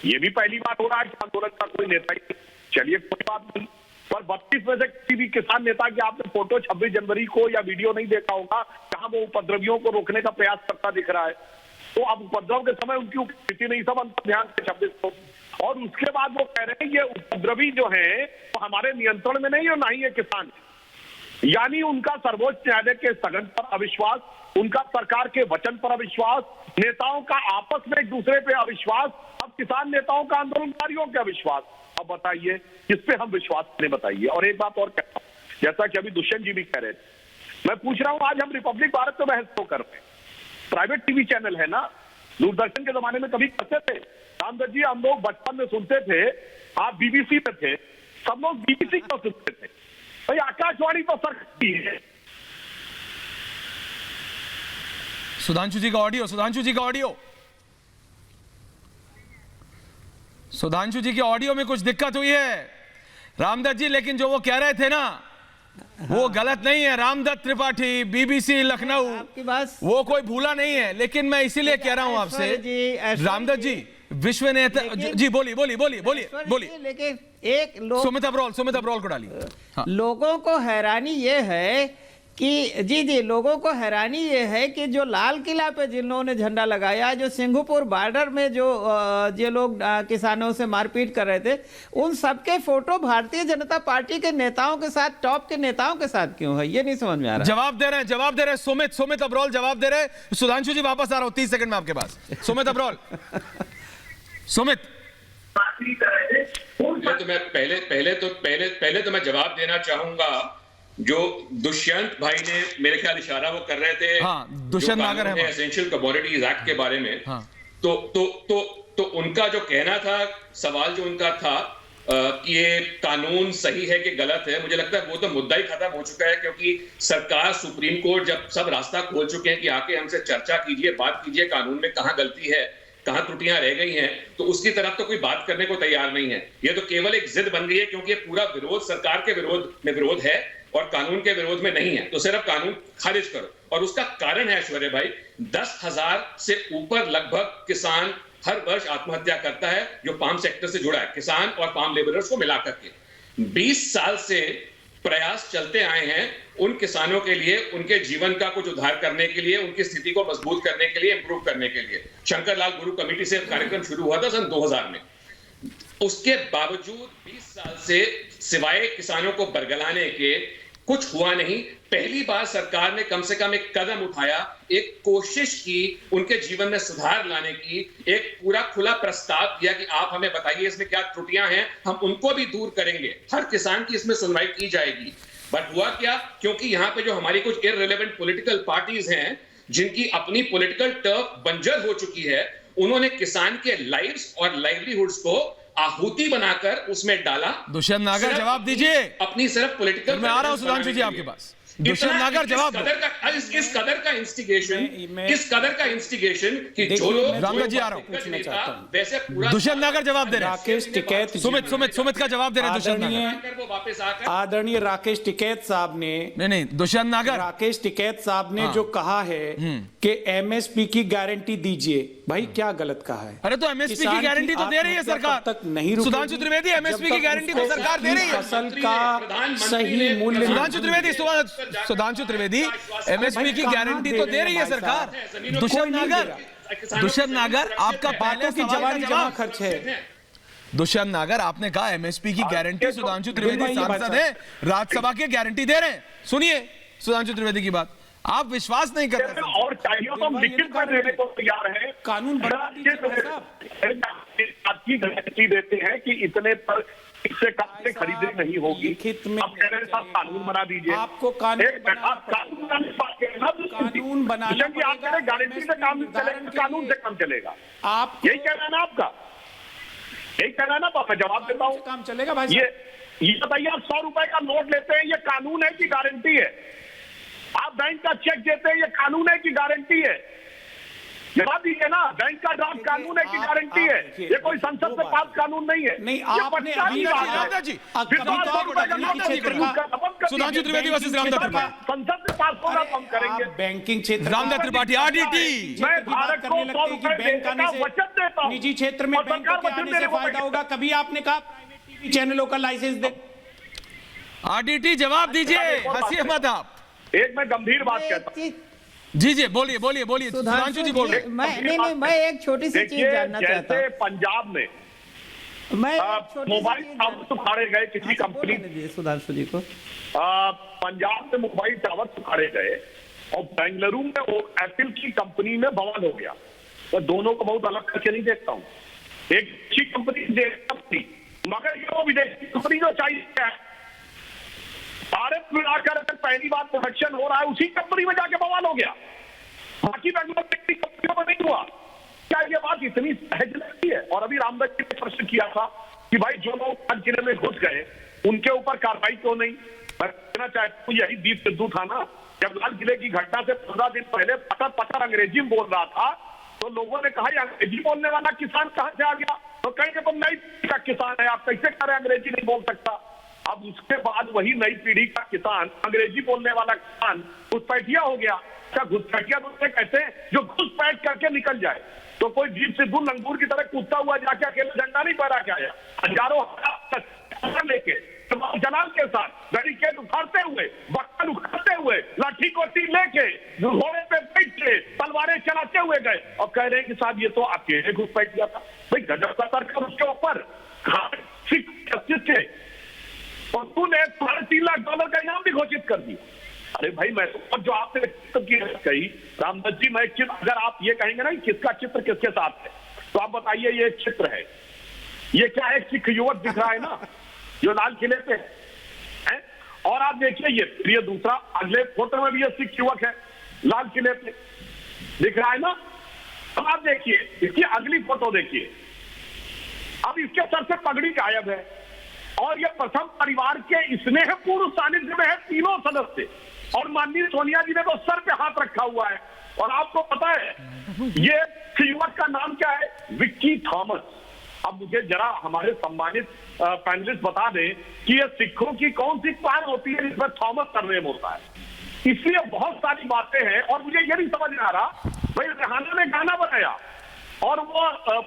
ये भी पहली बार हो रहा है कि आंदोलन का कोई नेता ही। चलिए कोई बात नहीं, पर 32 में से किसी भी किसान नेता की आपने फोटो 26 जनवरी को या वीडियो नहीं देखा होगा जहां वो उपद्रवियों को रोकने का प्रयास करता दिख रहा है। तो अब उपद्रव के समय उनकी उपस्थिति नहीं, सब अंतर ध्यान से 26 को। और उसके बाद वो कह रहे हैं ये उपद्रवी जो है वो तो हमारे नियंत्रण में नहीं और ना ही ये किसान, यानी उनका सर्वोच्च न्यायालय के स्थगन पर अविश्वास, उनका सरकार के वचन पर अविश्वास, नेताओं का आपस में एक दूसरे पे अविश्वास, अब किसान नेताओं का आंदोलनकारियों का अविश्वास। अब बताइए किस पे हम विश्वास करें, बताइए। और एक बात और कहता हूं, जैसा कि अभी दुष्यंत जी भी कह रहे थे, मैं पूछ रहा हूं, आज हम रिपब्लिक भारत पे बहस तो कर रहे हैं, प्राइवेट टीवी चैनल है ना, दूरदर्शन के जमाने में कभी करते थे? रामदत्त जी, हम लोग बचपन में सुनते थे, आप बीबीसी पे थे, सब लोग बीबीसी क्यों सुनते थे भाई? आकाशवाणी तो सरकारी है। सुधांशु जी का ऑडियो, सुधांशु जी का ऑडियो, सुधांशु जी के ऑडियो में कुछ दिक्कत हुई है रामदत्त जी, लेकिन जो वो कह रहे थे ना वो गलत नहीं है। रामदत्त त्रिपाठी, बीबीसी लखनऊ, आपकी बात वो कोई भूला नहीं है। लेकिन मैं इसीलिए कह रहा हूं आपसे रामदत्त जी, विश्व नेता जी, बोलिए बोलिए बोलिए बोलिए बोलिए। लेकिन एक लोग, सुमित अब्रोल को डालिए। हाँ। लोगों को हैरानी ये है कि जी लोगों को हैरानी ये है कि जो लाल किला पे जिन लोगों ने झंडा लगाया, जो सिंघुपुर बॉर्डर में जो लोग किसानों से मारपीट कर रहे थे, उन सबके फोटो भारतीय जनता पार्टी के नेताओं के साथ, टॉप के नेताओं के साथ क्यों है, ये नहीं समझ में आ रहा। जवाब दे रहे हैं सुमित अब्रोल जवाब दे रहे हैं। सुधांशु जी वापस आ रहा हूं 30 सेकंड में आपके पास। सुमित अब्रोल, सुमित, तो मैं पहले तो मैं जवाब देना चाहूंगा। जो दुष्यंत भाई ने मेरे ख्याल इशारा वो कर रहे थे, हाँ, दुष्यंत नागर है, एसेंशियल कमोडिटीज एक्ट के बारे में। हाँ। तो उनका जो कहना था, सवाल जो उनका था कि ये कानून सही है कि गलत है, मुझे लगता है वो तो मुद्दा ही खत्म हो चुका है, क्योंकि सरकार, सुप्रीम कोर्ट जब सब रास्ता खोल चुके हैं कि आके हमसे चर्चा कीजिए, बात कीजिए, कानून में कहां गलती है, कहां त्रुटियां रह गई हैं, तो उसकी तरफ तो कोई बात करने को तैयार नहीं है। ये तो केवल एक जिद बन गई है, क्योंकि ये पूरा विरोध सरकार के विरोध है और कानून के विरोध में नहीं है, तो सिर्फ कानून खारिज करो। और उसका कारण है ऐश्वर्या भाई, 10,000 से ऊपर लगभग किसान हर वर्ष आत्महत्या करता है जो फार्म सेक्टर से जुड़ा है, किसान और फार्म लेबरर्स को मिलाकर के। 20 साल से प्रयास चलते आए हैं उन किसानों के लिए, उनके जीवन का कुछ उद्धार करने के लिए, उनकी स्थिति को मजबूत करने के लिए, इंप्रूव करने के लिए। शंकर लाल गुरु कमेटी से कार्यक्रम शुरू हुआ था सन 2000 में। उसके बावजूद 20 साल से सिवाय किसानों को बरगलाने के कुछ हुआ नहीं। पहली बार सरकार ने कम से कम एक कदम उठाया, एक कोशिश की उनके जीवन में सुधार लाने की, एक पूरा खुला प्रस्ताव दिया कि आप हमें बताइए इसमें क्या त्रुटियां हैं, हम उनको भी दूर करेंगे, हर किसान की इसमें सुनवाई की जाएगी। बट हुआ क्या, क्योंकि यहाँ पे जो हमारी कुछ इररिलेवेंट पॉलिटिकल पार्टीज हैं जिनकी अपनी पॉलिटिकल टर्फ बंजर हो चुकी है, उन्होंने किसान के लाइव्स और लाइवलीहुड्स को आहुति बनाकर उसमें डाला। दुष्यंत नागर जवाब दीजिए, अपनी सिर्फ पॉलिटिकल। मैं आ रहा हूं सुधांशु जी आपके पास। दुष्यंत नागर जवाब इस कदर का इंस्टिगेशन कि जो लोग रामगढ़ जी आ रहा हूं, वैसे पूरा दुष्यंत नागर जवाब दे रहे हैं। राकेश टिकैत, सुमित का जवाब दे रहे हैं दुष्यंत नागर। आदरणीय राकेश टिकैत साहब ने, नहीं दुष्यंत नागर, राकेश टिकैत साहब ने जो कहा है कि एमएसपी की गारंटी दीजिए, भाई क्या गलत कहा है? अरे तो एमएसपी की गारंटी तो दे रही है सरकार, तक नहीं सुधांशु त्रिवेदी, एमएसपी की गारंटी तो सरकार दे रही है, फसल का सही मूल्य। सुधांशु त्रिवेदी एमएसपी की गारंटी तो दे रही है सरकार। दुष्यंत नागर आपका पहले की जवाब खर्च है। दुष्यंत नागर आपने कहा एमएसपी की गारंटी, सुधांशु त्रिवेदी सांसद है, राज्यसभा की गारंटी दे रहे हैं। सुनिए सुधांशु त्रिवेदी की बात, आप विश्वास नहीं कर रहे और चाहिए तो हम लिखित में देने को तैयार हैं। कानून आपकी गारंटी देते हैं कि इतने पर इससे कम से खरीदे नहीं होगी। अब कह रहे हैं साहब कानून बना दीजिए, आपको कानून बनाने की आप कह रहे गारंटी से काम चलेगा, कानून से काम चलेगा, आप यही कहना है ना आपका, यही कहना है ना। मैं जवाब देता हूँ, काम चलेगा भाई। ये बताइए, आप 100 रुपए का नोट लेते हैं, ये कानून है कि गारंटी है? आप बैंक का चेक देते हैं, ये कानून है कि गारंटी है? जवाब दीजिए ना। बैंक का ड्राफ्ट कानून है की गारंटी है, ये कोई संसद से पास कानून नहीं है। नहीं, ये आपने बच्चा की बात है। सुधांशु त्रिवेदी वर्सेस रामदास त्रिपाठी, संसद से पास होगा तो हम करेंगे। बैंकिंग क्षेत्र रामदास त्रिपाठी, आरडीटी। मैं भारत को 100 रुपए देने का वचन देता हूं। निजी क्षेत्र में और बैंकों सरकार के आने वचन से देने को फायदा बैठी। होगा, कभी आपने कहा प्राइवेट टीवी चैनलों का लाइसेंस दे? आरडीटी जवाब दीजिए, हंसिए मत आप। एक मैं गंभीर बात कहता हूं। जी जी बोलिए बोलिए बोलिए, सुधांशु जी बोलिए। मैं एक छोटी सी चीज जानना चाहता जैसे पंजाब में मैं मोबाइल टावर उखाड़े गए किसी कंपनी, सुधांशु जी को पंजाब में मोबाइल टावर उखाड़े गए और बेंगलुरु में वो एप्पल की कंपनी में बवाल हो गया। तो दोनों को बहुत अलग करके नहीं देखता हूँ। एक अच्छी कंपनी देखती, मगर ये वो विदेशी कंपनी जो चाहिए भारत में आकर पहली बार प्रोडक्शन हो रहा है उसी कंपनी में जाके बवाल हो गया, बाकी बेंगलुरु की कंपनियों में नहीं हुआ। क्या ये बात इतनी सहज लगती है? और अभी रामदास जी ने प्रश्न किया था कि भाई जो लोग लाल किले में घुस गए उनके ऊपर कार्रवाई क्यों नहीं? मैं कहना चाहता हूँ यही दीप सिद्धू था ना, जब लाल किले की घटना से 15 दिन पहले पटर अंग्रेजी में बोल रहा था तो लोगों ने कहा अंग्रेजी बोलने वाला किसान कहां से आ गया? तो कहेंगे तुम नई पीढ़ी का किसान है, आप कैसे कह रहे अंग्रेजी नहीं बोल सकता? अब उसके बाद वही नई पीढ़ी का किसान, अंग्रेजी बोलने वाला किसान घुसपैठिया हो गया। क्या घुसपैठिया तो उसे कहते हैं जो घुसपैठ करके निकल जाए? तो कोई दीप सिद्धू लंगूर की तरह कूदता हुआ जाके अकेले झंडा नहीं फहरा के आया, हजारों लेके जलाल के साथ बैरिकेड उखाड़ते हुए, बक्कल उखाड़ते हुए, लाठी कोटी लेके, घोड़े पे बैठ के, तलवारें चलाते हुए गए और कह रहे हैं कि साहब ये तो अकेले घुसपैठ गया था। भाई गजब का तर्क है उसके ऊपर। सिख जस्टिस के और तूने $3.5 लाख का इनाम भी घोषित कर दिया। अरे भाई मैं तो जो आपने कही रामदास जी, मैं अगर आप ये कहेंगे ना किसका चित्र किसके साथ है तो आप बताइए ये एक चित्र है, ये क्या है? सिख युवक दिख रहा है ना जो लाल किले पे है, और आप देखिए ये दूसरा अगले फोटो में भी ये सिख युवक है लाल किले पे दिख रहा है ना। अब आप देखिए इसकी अगली फोटो देखिए, अब इसके सर से पगड़ी गायब है और ये प्रथम परिवार के स्नेहपूर्ण सानिध्य में है तीनों सदस्य, और माननीय सोनिया जी ने तो सर पे हाथ रखा हुआ है। और आपको पता है ये युवक का नाम क्या है? विक्की थॉमस। अब मुझे जरा हमारे सम्मानित पैनलिस्ट बता दें कि ये सिखों की कौन सी क्लान होती है जिसमें थॉमस सरनेम होता है? इसलिए बहुत सारी बातें हैं और मुझे ये नहीं समझ में आ रहा। भाई रेहाना ने गाना बनाया और वो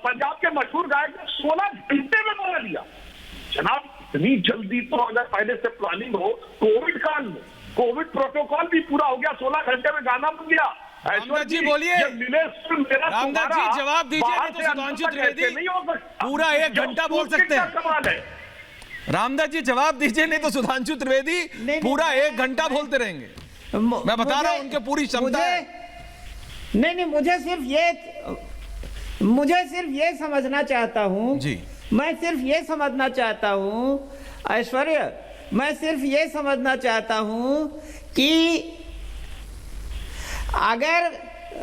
पंजाब के मशहूर गायक ने 16 घंटे में बना दिया। जनाब इतनी जल्दी तो अगर पहले से प्लानिंग हो, कोविड काल में कोविड प्रोटोकॉल भी पूरा हो गया, 16 घंटे में गाना बन गया। रामदास जी बोलिए, रामदास जी जवाब दीजिए, नहीं तो सुधांशु त्रिवेदी पूरा 1 घंटा बोल सकते हैं। रामदास जी जवाब दीजिए, नहीं तो सुधांशु त्रिवेदी पूरा 1 घंटा बोलते रहेंगे। मैं बता रहा हूं उनके पूरी क्षमता है। नहीं, मुझे सिर्फ ये समझना चाहता हूं जी, मैं सिर्फ ये समझना चाहता हूं ऐश्वर्या, मैं सिर्फ ये समझना चाहता हूं कि अगर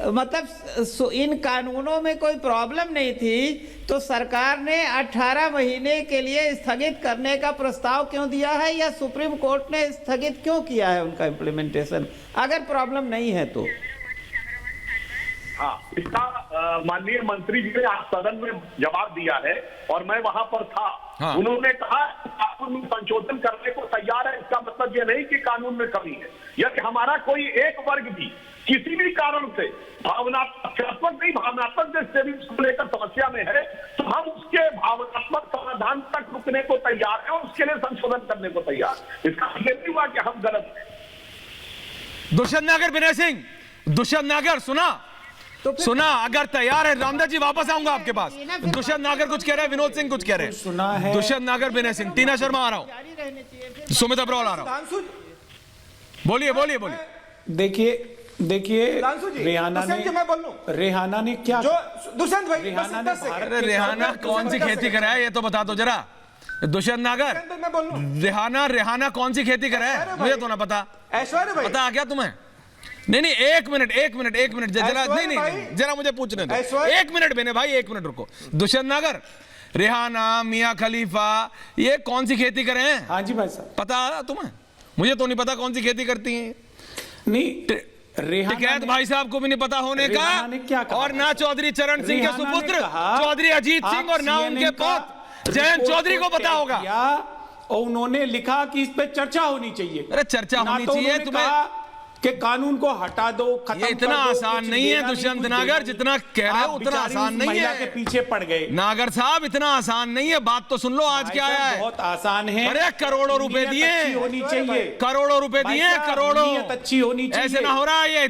मतलब इन कानूनों में कोई प्रॉब्लम नहीं थी तो सरकार ने 18 महीने के लिए स्थगित करने का प्रस्ताव क्यों दिया है, या सुप्रीम कोर्ट ने स्थगित क्यों किया है उनका इम्प्लीमेंटेशन, अगर प्रॉब्लम नहीं है तो? हाँ, इसका माननीय मंत्री जी ने आज सदन में जवाब दिया है और मैं वहां पर था। हाँ। उन्होंने कहा कानून में संशोधन करने को तैयार है। इसका मतलब ये नहीं कि कानून में कमी है, यदि हमारा कोई एक वर्ग भी किसी भी कारण से भावनात्मक दृष्टि से उसको लेकर समस्या में है तो हम उसके भावनात्मक समाधान तक रुकने को तैयार है और उसके लिए संशोधन करने को तैयार। इसका मतलब नहीं हुआ कि हम गलत हैं। दुष्यंत नागर, विनय सिंह, दुष्यंत नागर सुना अगर तैयार है रामदास जी वापस आऊंगा आपके पास। दुष्यंत नागर कुछ कह रहे हैं, विनोद सिंह कुछ कह रहे हैं। सुना है दुष्यंत नागर, विनय सिंह, टीना शर्मा आ रहा हूं, सुमित अब्रोल आ रहा हूं। बोलिए। देखिए रेहाना ने क्या दुष्यंत भाई रेहाना कौन सी खेती कराया ये तो बता दो जरा। दुष्यंत नागर, रेहाना कौन सी खेती कराया मुझे तो ना पता। ऐश्वर्या भाई पता आ गया तुम्हें? नहीं, एक मिनट जरा, नहीं जरा मुझे पूछने दो। 1 मिनट मैंने भाई, 1 मिनट रुको। दुष्यंत नागर, रेहाना, मियां खलीफा ये कौन सी खेती करे हैं? हाँ जी भाई साहब, पता तुम्हें? मुझे तो नहीं पता कौन सी खेती करती हैं। नहीं टिकैत भाई साहब को भी नहीं पता होने का, और ना चौधरी चरण सिंह के सुपुत्र चौधरी अजीत सिंह और ना उनके पुत्र जयंत चौधरी को पता होगा। और उन्होंने लिखा कि इस पे चर्चा होनी चाहिए। अरे चर्चा होनी चाहिए तुम्हें कि कानून को हटा दो, खत्म ये इतना आसान नहीं है दुष्यंत नागर, जितना कह रहे हो उतना आसान नहीं है। के पीछे पड़ गए नागर साहब, इतना आसान नहीं है। बात तो सुन लो आज क्या है। बहुत आसान है। अरे करोड़ों रुपए दिए, होनी चाहिए, करोड़ों रुपए दिए, करोड़ों। अच्छी होनी चाहिए, ऐसे ना हो रहा है।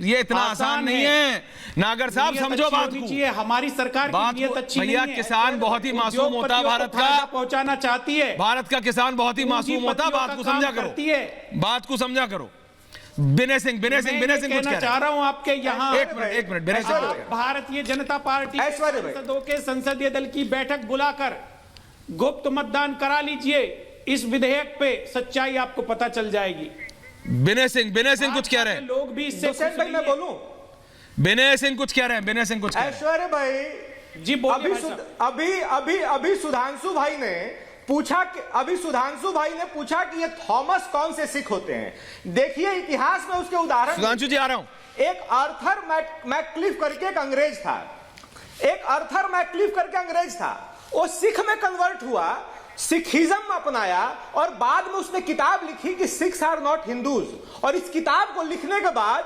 ये इतना आसान नहीं है नागर साहब, समझो बात को। हमारी सरकार की नीयत अच्छी नहीं है। भैया किसान बहुत ही मासूम होता, भारत का पहुंचाना चाहती है। भारत का किसान बहुत ही मासूम होता। बात को समझा करो, बात को समझा करो। विनय सिंह कुछ चाह रहा हूं आपके यहाँ। एक मिनट विनय सिंह। भारतीय जनता पार्टी सांसदों के संसदीय दल की बैठक बुलाकर गुप्त मतदान करा लीजिए इस विधेयक पे, सच्चाई आपको पता चल जाएगी। विनय सिंह कुछ कह रहे हैं। लोग भी इससे भाई मैं बोलूं, विनय सिंह कुछ कह रहे हैं। विनय सिंह कुछ ऐश्वर्य भाई जी बोलिए। अभी सुधांशु भाई ने पूछा कि ये थॉमस कौन से सिख होते हैं। देखिए इतिहास में उसके उदाहरण। सुधांशु जी आ रहा हूं। एक आर्थर मैकक्लिफ करके एक अंग्रेज था। वो सिख में कन्वर्ट हुआ, सिखिज्म अपनाया और बाद में उसने किताब लिखी कि सिख्स आर नॉट हिंदूज। और इस किताब को लिखने के बाद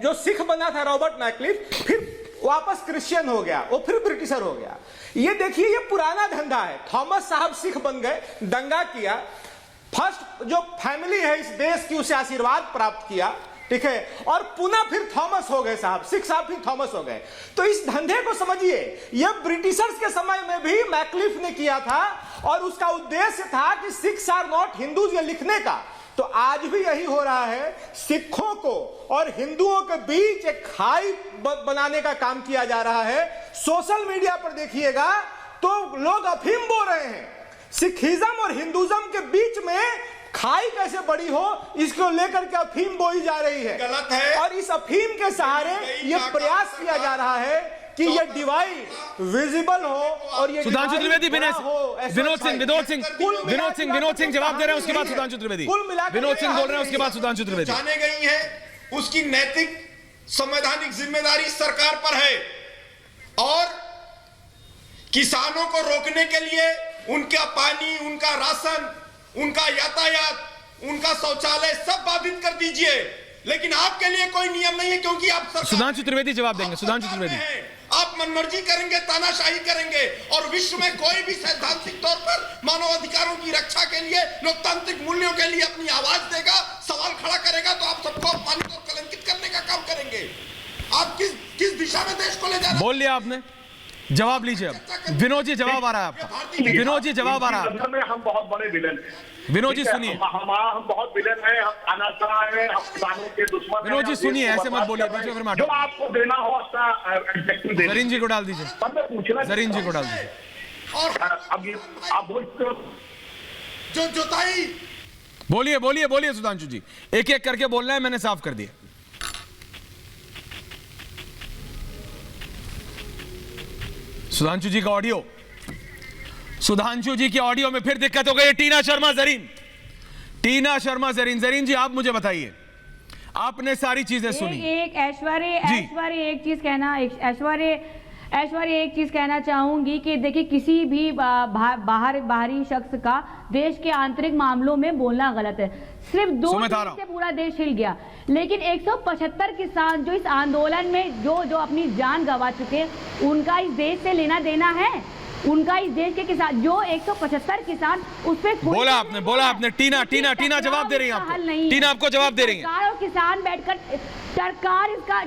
जो सिख बना था रॉबर्ट मैकक्लिफ, फिर वापस क्रिश्चियन हो गया, वो फिर ब्रिटिशर हो गया। ये देखिए ये पुराना धंधा है। थॉमस साहब सिख बन गए, दंगा किया, फर्स्ट जो फैमिली है इस देश की उसे आशीर्वाद प्राप्त किया, ठीक है, और पुनः फिर थॉमस हो गए साहब, सिख साहब फिर थॉमस हो गए। तो इस धंधे को समझिए, यह ब्रिटिशर्स के समय में भी मैकक्लिफ ने किया था और उसका उद्देश्य था कि सिख्स आर नॉट हिंदूज ये लिखने का। तो आज भी यही हो रहा है, सिखों को और हिंदुओं के बीच एक खाई बनाने का काम किया जा रहा है। सोशल मीडिया पर देखिएगा तो लोग अफीम बोल रहे हैं, सिखिज्म और हिंदुज्म के बीच में खाई कैसे बड़ी हो इसको लेकर के अफीम बोई जा रही है। गलत है। और इस अफीम के सहारे ये प्रयास किया जा रहा है कि ये डिवाइड विजिबल हो और ये सुधांशु त्रिवेदी, विनोद सिंह जवाब दे रहे हैं, उसके बाद सुधांशु त्रिवेदी। विनोद सिंह बोल रहे हैं, उसके बाद सुधांशु त्रिवेदी। जाने गई है, उसकी नैतिक संवैधानिक जिम्मेदारी सरकार पर है और किसानों को रोकने के लिए उनका पानी, उनका राशन, उनका यातायात, उनका शौचालय सब बाधित कर दीजिए। लेकिन आपके लिए कोई नियम नहीं है क्योंकि आप सुधांशु त्रिवेदी जवाब देंगे। सुधांशु त्रिवेदी, आप मनमर्जी करेंगे, तानाशाही करेंगे और विश्व में कोई भी सैद्धांतिक तौर पर मानवाधिकारों की रक्षा के लिए, लोकतांत्रिक मूल्यों के लिए अपनी आवाज देगा, सवाल खड़ा करेगा तो आप सबको अपमानित और कलंकित करने का काम करेंगे। आप किस दिशा में देश को ले जा रहे हैं? बोल लिया आपने, जवाब लीजिए। अब विनोद जी जवाब आ रहा है आपका। विनोद जी जवाब आ रहा है। हम बहुत बड़े विलेन हैं। विनोद जी सुनिए, हम बहुत विलेन हैं, हम तानाशाह हैं, हम किसानों के दुश्मन हैं। विनोद जी सुनिए, ऐसे मत बोलिए, बीच में फिर मैं जो आपको देना हो अपना एडजेक्टिव दे। जरीन जी को डाल दीजिए, जरीन जी को डाल दीजिए। और अब आप बोलते हो जो जोताई, बोलिए सुधांशु जी, एक एक करके बोलना है, मैंने साफ कर दिया। सुधांशु जी का ऑडियो, सुधांशु जी की ऑडियो में फिर दिक्कत हो गई। टीना शर्मा जरीन, जरीन जी आप मुझे बताइए, आपने सारी चीजें सुनी। ऐश्वर्य एक चीज कहना चाहूंगी कि देखिए किसी भी बाहरी शख्स का देश के आंतरिक मामलों में बोलना गलत है। सिर्फ 2 दिन से पूरा देश हिल गया, लेकिन 175 किसान जो इस आंदोलन में जो अपनी जान गंवा चुके हैं, उनका इस देश से लेना देना है। उनका इस देश के किसान जो 175 किसान, उस पर बोला आपने। टीना जवाब दे रही है आपको। टीना आपको जवाब दे रही है। सरकार और किसान बैठकर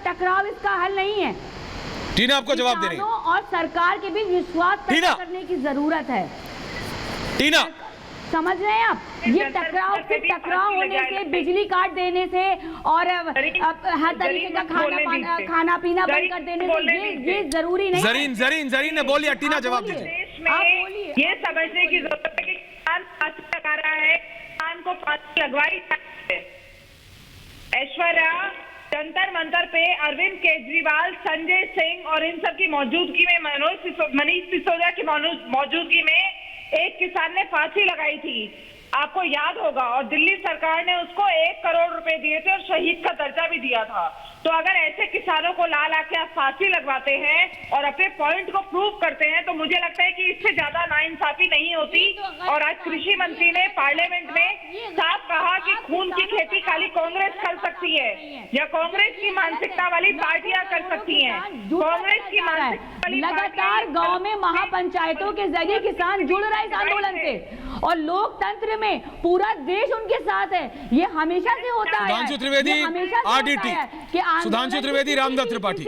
टकराव इसका हल नहीं है। टीना आपको जवाब दे रही है। और सरकार के बीच विश्वास पैदा करने की जरूरत है। टीना समझ रहे हैं आप? ये टकराव होने से, बिजली काट देने से और हर तरीके का खाना पीना बंद कर देने से ये जरूरी नहीं। जरीन ने बोलिए, टीना जवाब दीजिए। आप बोलिए। ये समझने की जरूरत है कि किसान फांसी लगा रहा है, किसान को फांसी लगवाई जाती है। ऐश्वर्या, जंतर मंतर पे अरविंद केजरीवाल, संजय सिंह और इन सब की मौजूदगी में, मनीष सिसोदिया की मौजूदगी में एक किसान ने फांसी लगाई थी। आपको याद होगा, और दिल्ली सरकार ने उसको 1 करोड़ रुपए दिए थे और शहीद का दर्जा भी दिया था। तो अगर ऐसे किसानों को ला ला के आप फांसी लगवाते हैं और अपने पॉइंट को प्रूव करते हैं, तो मुझे लगता है कि इससे ज्यादा नाइंसाफी नहीं होती। और आज कृषि मंत्री ने पार्लियामेंट में साफ कहा कि खून की खेती खाली कांग्रेस कर सकती है या कांग्रेस की मानसिकता वाली पार्टियां कर सकती हैं। कांग्रेस की मानसिकता वाली लगातार गांव में महापंचायतों के जरिए किसान जुड़ रहे इस आंदोलन से, और लोकतंत्र में पूरा देश उनके साथ है। ये हमेशा से होता है। सुधांशु त्रिवेदी, आरडीटी, सुधांशु त्रिवेदी, रामदत्त त्रिपाठी।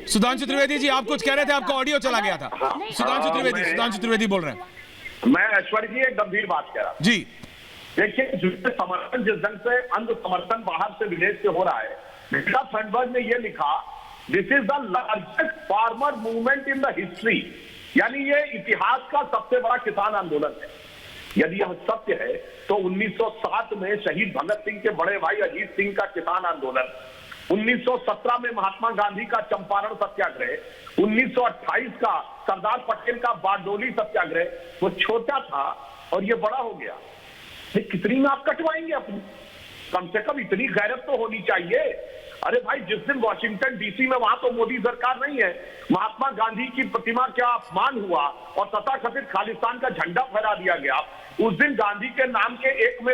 सुधांशु त्रिवेदी जी, आप कुछ कह रहे थे, आपका ऑडियो चला गया था। सुधांशु त्रिवेदी बोल रहे हैं। मैं ऐश्वर्य जी एक गंभीर बात कह रहा हूं। जी देखिए, समर्थन जिस ढंग से अंध समर्थन बाहर से विदेश से हो रहा है, ग्रेटा थनबर्ग ने यह लिखा, this is the largest farmer movement in the history, यानी ये इतिहास का सबसे बड़ा किसान आंदोलन है। यदि यह सत्य है तो 1907 में शहीद भगत सिंह के बड़े भाई अजीत सिंह का किसान आंदोलन, 1917 में महात्मा गांधी का चंपारण सत्याग्रह, 1928 का सरदार पटेल का बारडोली सत्याग्रह, वो छोटा था और ये बड़ा हो गया। कितनी में आप कटवाएंगे अपनी? कम से कम इतनी गैरत तो होनी चाहिए। अरे भाई, जिस दिन वॉशिंगटन डीसी में, वहां तो मोदी सरकार नहीं है, महात्मा गांधी की प्रतिमा का अपमान हुआ और तथाकथित खालिस्तान का झंडा फहरा दिया गया, उस दिन गांधी के नाम के एक में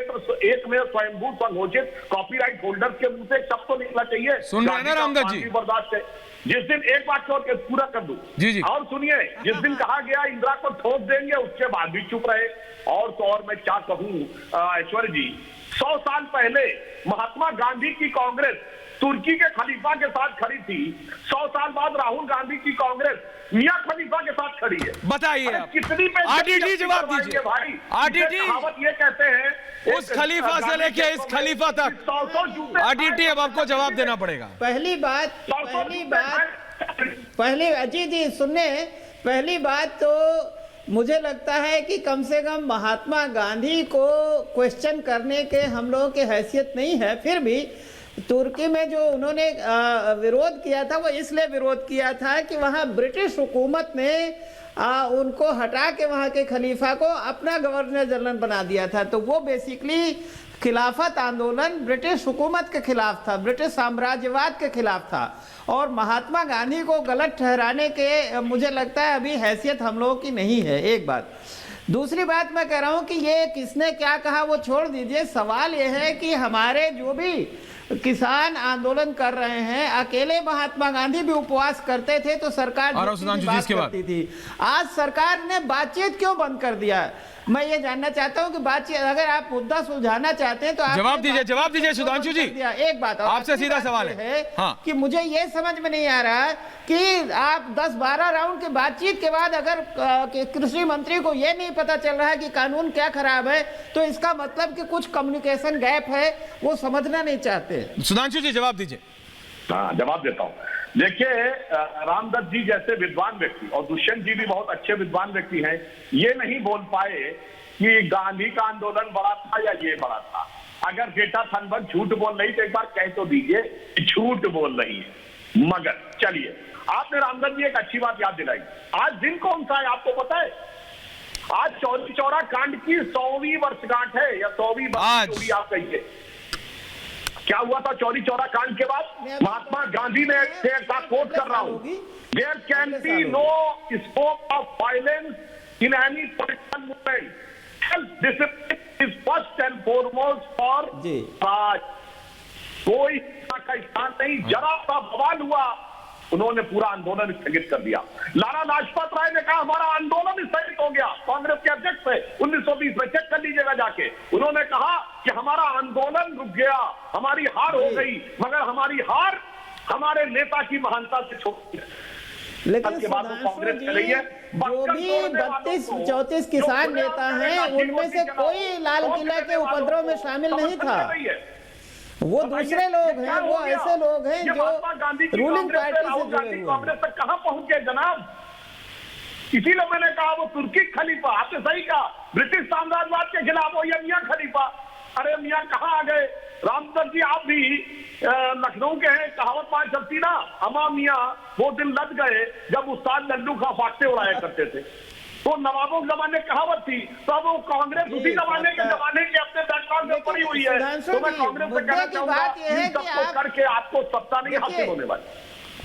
स्वयंभू संघोषित कॉपीराइट होल्डर के मुंह से शब्द तो निकला चाहिए। सुन रहे हैं ना रामदत्त जी? बर्दाश्त है। जिस दिन, एक बात छोड़ के पूरा कर दूं जी, और सुनिए, जिस दिन कहा गया इंदिरा को ठोक देंगे, उसके बाद भी चुप रहे। और तो और मैं क्या कहूं ऐश्वर्य जी, 100 साल पहले महात्मा गांधी की कांग्रेस तुर्की के खलीफा के साथ खड़ी थी, 100 साल बाद राहुल गांधी की कांग्रेस मियां खलीफा के साथ खड़ी है। बताइए आप। कितनी आरडीटी जवाब दीजिए भाई। आरडीटी, ये कहते हैं उस खलीफा से लेके इस खलीफा तक। आरडीटी, अब आपको जवाब देना पड़ेगा। पहली अजीत जी सुनने, पहली बात तो मुझे लगता है कि कम से कम महात्मा गांधी को क्वेश्चन करने के हम लोगों की हैसियत नहीं है। फिर भी तुर्की में जो उन्होंने विरोध किया था, वो इसलिए विरोध किया था कि वहाँ ब्रिटिश हुकूमत ने उनको हटा के वहाँ के खलीफा को अपना गवर्नर जनरल बना दिया था। तो वो बेसिकली खिलाफत आंदोलन ब्रिटिश हुकूमत के खिलाफ था, ब्रिटिश साम्राज्यवाद के खिलाफ था। और महात्मा गांधी को गलत ठहराने के मुझे लगता है अभी हैसियत हम लोगों की नहीं है, एक बात। दूसरी बात मैं कह रहा हूँ कि ये किसने क्या कहा वो छोड़ दीजिए, सवाल ये है कि हमारे जो भी किसान आंदोलन कर रहे हैं, अकेले महात्मा गांधी भी उपवास करते थे तो सरकार बात करती थी। आज सरकार ने बातचीत क्यों बंद कर दिया? मैं ये जानना चाहता हूँ कि बातचीत, अगर आप मुद्दा सुलझाना चाहते हैं तो आप जवाब दीजिए सुधांशु जी। एक बात आपसे सीधा सवाल है कि मुझे ये समझ में नहीं आ रहा कि आप 10-12 राउंड की बातचीत के बाद अगर कृषि मंत्री को ये नहीं पता चल रहा है कि कानून क्या खराब है, तो इसका मतलब कि कुछ कम्युनिकेशन गैप है, वो समझना नहीं चाहते। सुधांशु जी जवाब दीजिए। हाँ, जवाब देता हूँ। देखिए, रामदत्त जी जैसे विद्वान व्यक्ति और दुष्यंत जी भी बहुत अच्छे विद्वान व्यक्ति हैं, ये नहीं बोल पाए कि गांधी का आंदोलन बड़ा था या ये बड़ा था। अगर ग्रेटा थनबर्ग झूठ बोल रही तो एक बार कह तो दीजिए झूठ बोल रही है। मगर चलिए, आपने रामदत्त जी एक अच्छी बात याद दिलाई। आज दिन कौन सा है आपको पता है? आज चौरी चौरा कांड की 100वीं वर्षगांठ है, या 100वीं वर्ष आप कहिए। क्या हुआ था चौरी चौरा कांड के बाद? महात्मा गांधी ने कोट कर रहा हूं, there can be no scope of violence in any political movement, self discipline is first and foremost for Raj. कोई का स्थान नहीं। जरा सा बवाल हुआ, उन्होंने पूरा आंदोलन स्थगित कर दिया। लाला लाजपत राय ने कहा हमारा आंदोलन स्थगित हो गया, कांग्रेस के अध्यक्ष थे 1920 में, चेक कर लीजिएगा जाके। उन्होंने कहा कि हमारा आंदोलन रुक गया, हमारी हार हो गई, मगर हमारी हार हमारे नेता की महानता से छोटी है। लेकिन कांग्रेस जो भी 32-34 किसान नेता हैं, उनमें से कोई लाल किला के उपद्रव में शामिल नहीं था। वो दूसरे लोग हैं, वो ऐसे लोग हैं जो रूलिंग पार्टी से जुड़े हुए हैं। कांग्रेस तक कहां पहुंच गए जनाब? इसीलिए मैंने कहा वो तुर्की खलीफा, आपने सही कहा, ब्रिटिश साम्राज्यवाद के खिलाफ हो या मियां खलीफा। अरे मियां कहां आ गए? रामदत्त जी आप भी लखनऊ के हैं, कहावत वहां चलती ना, अमा मियां वो दिन लग गए जब उस्ताद लड्डू खा फाकते उड़ाया करते थे। तो नवाबों के जमाने कहावत थी, तो अब वो कांग्रेस उसी जमाने के अपने बैकग्राउंड में पड़ी हुई है। तो मैं कांग्रेस से कहना चाहूंगा इन सबको करके आपको सत्ता नहीं हासिल होने वाली।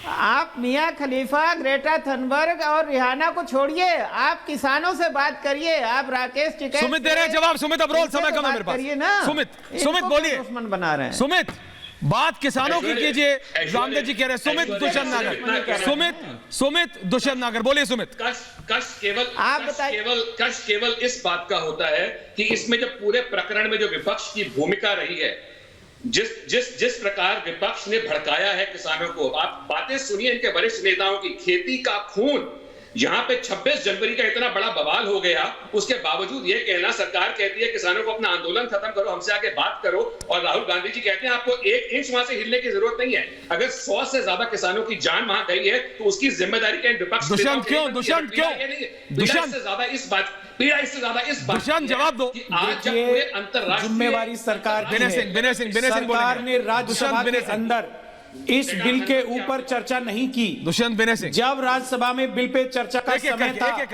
आप मियां खलीफा, ग्रेटा थनबर्ग और रिहाना को छोड़िए, आप किसानों से बात करिए। आप राकेश टिकैत सुमित दे रहे हैं जवाब। सुमित अब रोल समय कम है मेरे पास। करिए ना, सुमित बोलिए। दुश्मन बना रहे हैं सुमित, बात किसानों की कीजिए। रामदेव जी कह रहे हैं सुमित दुष्यंत नागर। सुमित दुष्यंत नागर, बोलिए सुमित। कष्ट केवल इस बात का होता है कि इसमें जो पूरे प्रकरण में जो विपक्ष की भूमिका रही है, जिस प्रकार विपक्ष ने भड़काया है किसानों को, आप बातें सुनिए इनके वरिष्ठ नेताओं की। खेती का खून, यहां पे 26 जनवरी का इतना बड़ा बवाल हो गया, उसके बावजूद ये कहना, सरकार कहती है किसानों को अपना आंदोलन खत्म करो, हमसे आके बात करो, और राहुल गांधी जी कहते हैं आपको 1 इंच वहां से हिलने की जरूरत नहीं है। अगर 100 से ज्यादा किसानों की जान वहां गई है तो उसकी जिम्मेदारी क्या विपक्ष? दुष्यंत क्यों? दुष्यंत ज्यादा इस बात पीड़ा इससे ज्यादा इस बात जवाब दो। आज जब पूरे अंतरराष्ट्रीय जिम्मेवारी सरकार की है, विनय सिंह सरकार ने राज्यसभा के अंदर इस बिल के ऊपर चर्चा नहीं की। दुष्यंत विनय सिंह, जब राज्यसभा में बिल पे चर्चा का समय था,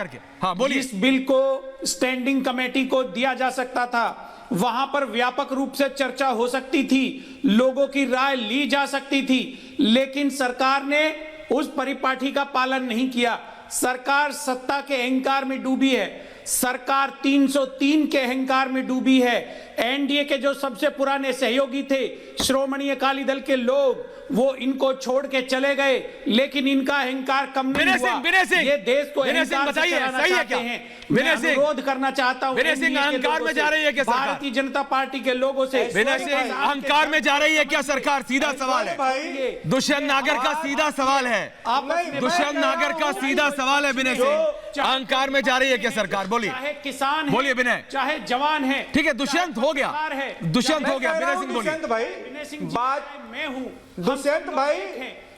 हाँ बोलिए, इस बिल को स्टैंडिंग कमेटी को दिया जा सकता था, वहां पर व्यापक रूप से चर्चा हो सकती थी, लोगों की राय ली जा सकती थी, लेकिन सरकार ने उस परिपाटी का पालन नहीं किया। सरकार सत्ता के अहंकार में डूबी है, सरकार 303 के अहंकार में डूबी है। एनडीए के जो सबसे पुराने सहयोगी थे, श्रोमणी अकाली दल के लोग, वो इनको छोड़ के चले गए, लेकिन इनका अहंकार कम नहीं हुआ। ये देश को अहंकार से चलाना चाहते हैं। मैं अनुरोध करना चाहता हूं अहंकार में जा रही है क्या भारतीय जनता पार्टी के लोगों से? अहंकार में जा रही है क्या सरकार? सीधा सवाल है, दुष्यंत नागर का सीधा सवाल है। दुष्यंत नागर का सीधा सवाल है विनय सिंह, अहंकार में जा रही है क्या सरकार? बोलिए। चाहे किसान, बोलिए विनय, चाहे जवान है, ठीक है। दुष्यंत हो गया, दुष्यंत हो गया। विनय सिंह बोलिए। दुष्यंत भाई, बात मैं हूं। दुष्यंत भाई,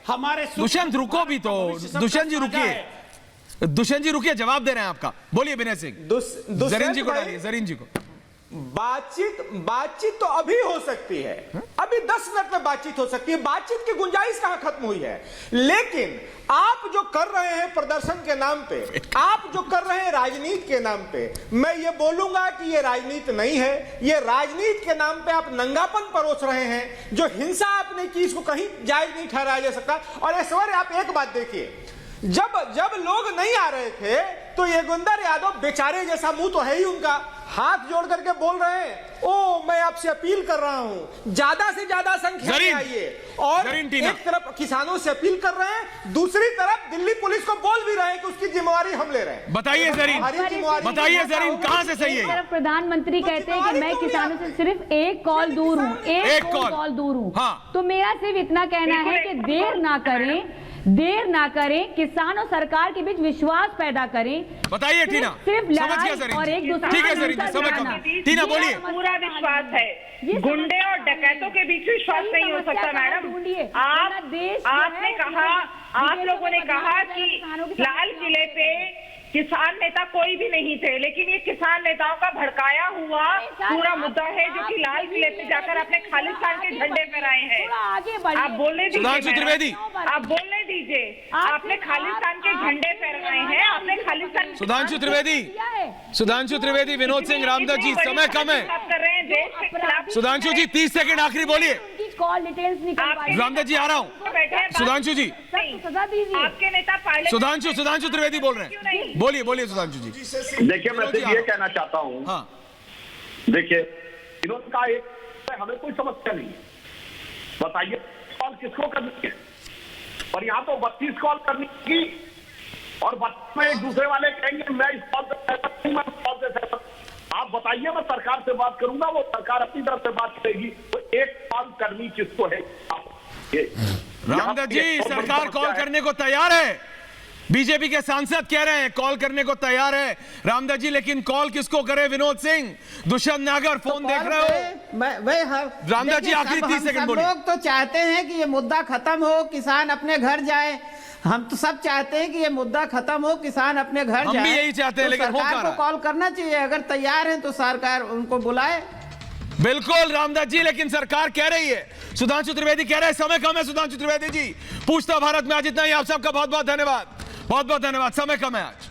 हमारे दुष्यंत रुको भी तो। दुष्यंत जी रुकिए, दुष्यंत जी रुकिए, जवाब दे रहे हैं आपका। बोलिए विनय सिंह। जरीन जी को डालिए, जरीन जी को। बातचीत तो अभी हो सकती है, अभी 10 मिनट में बातचीत हो सकती है, बातचीत की गुंजाइश कहां खत्म हुई है। लेकिन आप जो कर रहे हैं प्रदर्शन के नाम पे, आप जो कर रहे हैं राजनीति के नाम पे, मैं ये बोलूंगा कि ये राजनीति नहीं है। ये राजनीति के नाम पे आप नंगापन परोस रहे हैं। जो हिंसा आपने की, इसको कहीं जायज नहीं ठहराया जा सकता। और ऐश्वर्य, आप एक बात देखिए, जब लोग नहीं आ रहे थे तो योगेंद्र यादव बेचारे जैसा मुंह तो है ही उनका, हाथ जोड़ करके बोल रहे हैं, ओ मैं आपसे अपील कर रहा हूं, ज्यादा से ज्यादा संख्या में आइए। और एक तरफ किसानों से अपील कर रहे हैं, दूसरी तरफ दिल्ली पुलिस को बोल भी रहे हैं कि उसकी जिम्मेवारी हम ले रहे हैं। बताइए जरीन, बताइए जरीन, कहां से सही है? प्रधानमंत्री कहते हैं कि मैं किसानों से सिर्फ एक कॉल दूर हूं, एक कॉल दूर हूं। तो मेरा सिर्फ इतना कहना है कि देर ना करें, किसान और सरकार के बीच विश्वास पैदा करें। बताइए टीना, सिर्फ लड़ाई और एक दूसरे ठीक है जरीन, समय कम। टीना बोलिए। पूरा विश्वास है, गुंडे और डकैतों के बीच विश्वास नहीं हो सकता मैडम। आपने कहा, आप लोगों ने कहा कि लाल किले पे किसान नेता कोई भी नहीं थे, लेकिन ये किसान नेताओं का भड़काया हुआ पूरा मुद्दा है जो कि लाल किले पे जाकर अपने खालिस्तान के झंडे फहराए हैं। आप बोलने दीजिए, आप बोलने दीजिए। आपने खालिस्तान के झंडे फहराए हैं, आपने खालिस्तान। सुधांशु त्रिवेदी, विनोद सिंह, रामदेव जी, समय कम है। कर रहे हैं देश के खिलाफ। सुधांशु जी 30 सेकंड आखिरी बोलिए। कॉल डिटेल्स निकल। रामदेव जी आ रहा हूँ। सुधांशु जी, आपके नेता पायलट। सुधांशु त्रिवेदी बोल रहे हैं, बोलिए सुधांशु जी। देखिए, मैं तो ये कहना चाहता हूँ, देखिए विरोध का एक, हमें कोई समस्या नहीं है। बताइए कॉल किसको करनी है? और यहाँ तो 32 कॉल करनी की, और 32 में एक दूसरे वाले कहेंगे मैं इस कॉल से सहमत हूं, मैं इस कॉल से सहमत। आप बताइए, मैं सरकार से बात करूंगा, वो सरकार अपनी तरफ से बात करेगी, तो एक कॉल करनी किसको है? रामदेव जी, सरकार कॉल करने को तैयार है। बीजेपी के सांसद कह रहे हैं कॉल करने को तैयार है रामदेव जी, लेकिन कॉल किसको करे? विनोद सिंह, दुष्यंत नागर, फोन देख रहे हो? रामदेव जी आखिरी 30 सेकंड बोलिए। लोग तो चाहते हैं कि ये मुद्दा खत्म हो, किसान अपने घर जाए। हम तो सब चाहते हैं कि ये मुद्दा खत्म हो, किसान अपने घर जाए। हम भी यही चाहते हैं, लेकिन सरकार को कॉल करना चाहिए। अगर तैयार है तो सरकार उनको बुलाए। बिल्कुल रामदास जी, लेकिन सरकार कह रही है। सुधांशु त्रिवेदी कह रहे हैं समय कम है। सुधांशु त्रिवेदी जी, पूछता भारत में आज इतना ही। आप सबका बहुत बहुत धन्यवाद, समय कम है आज।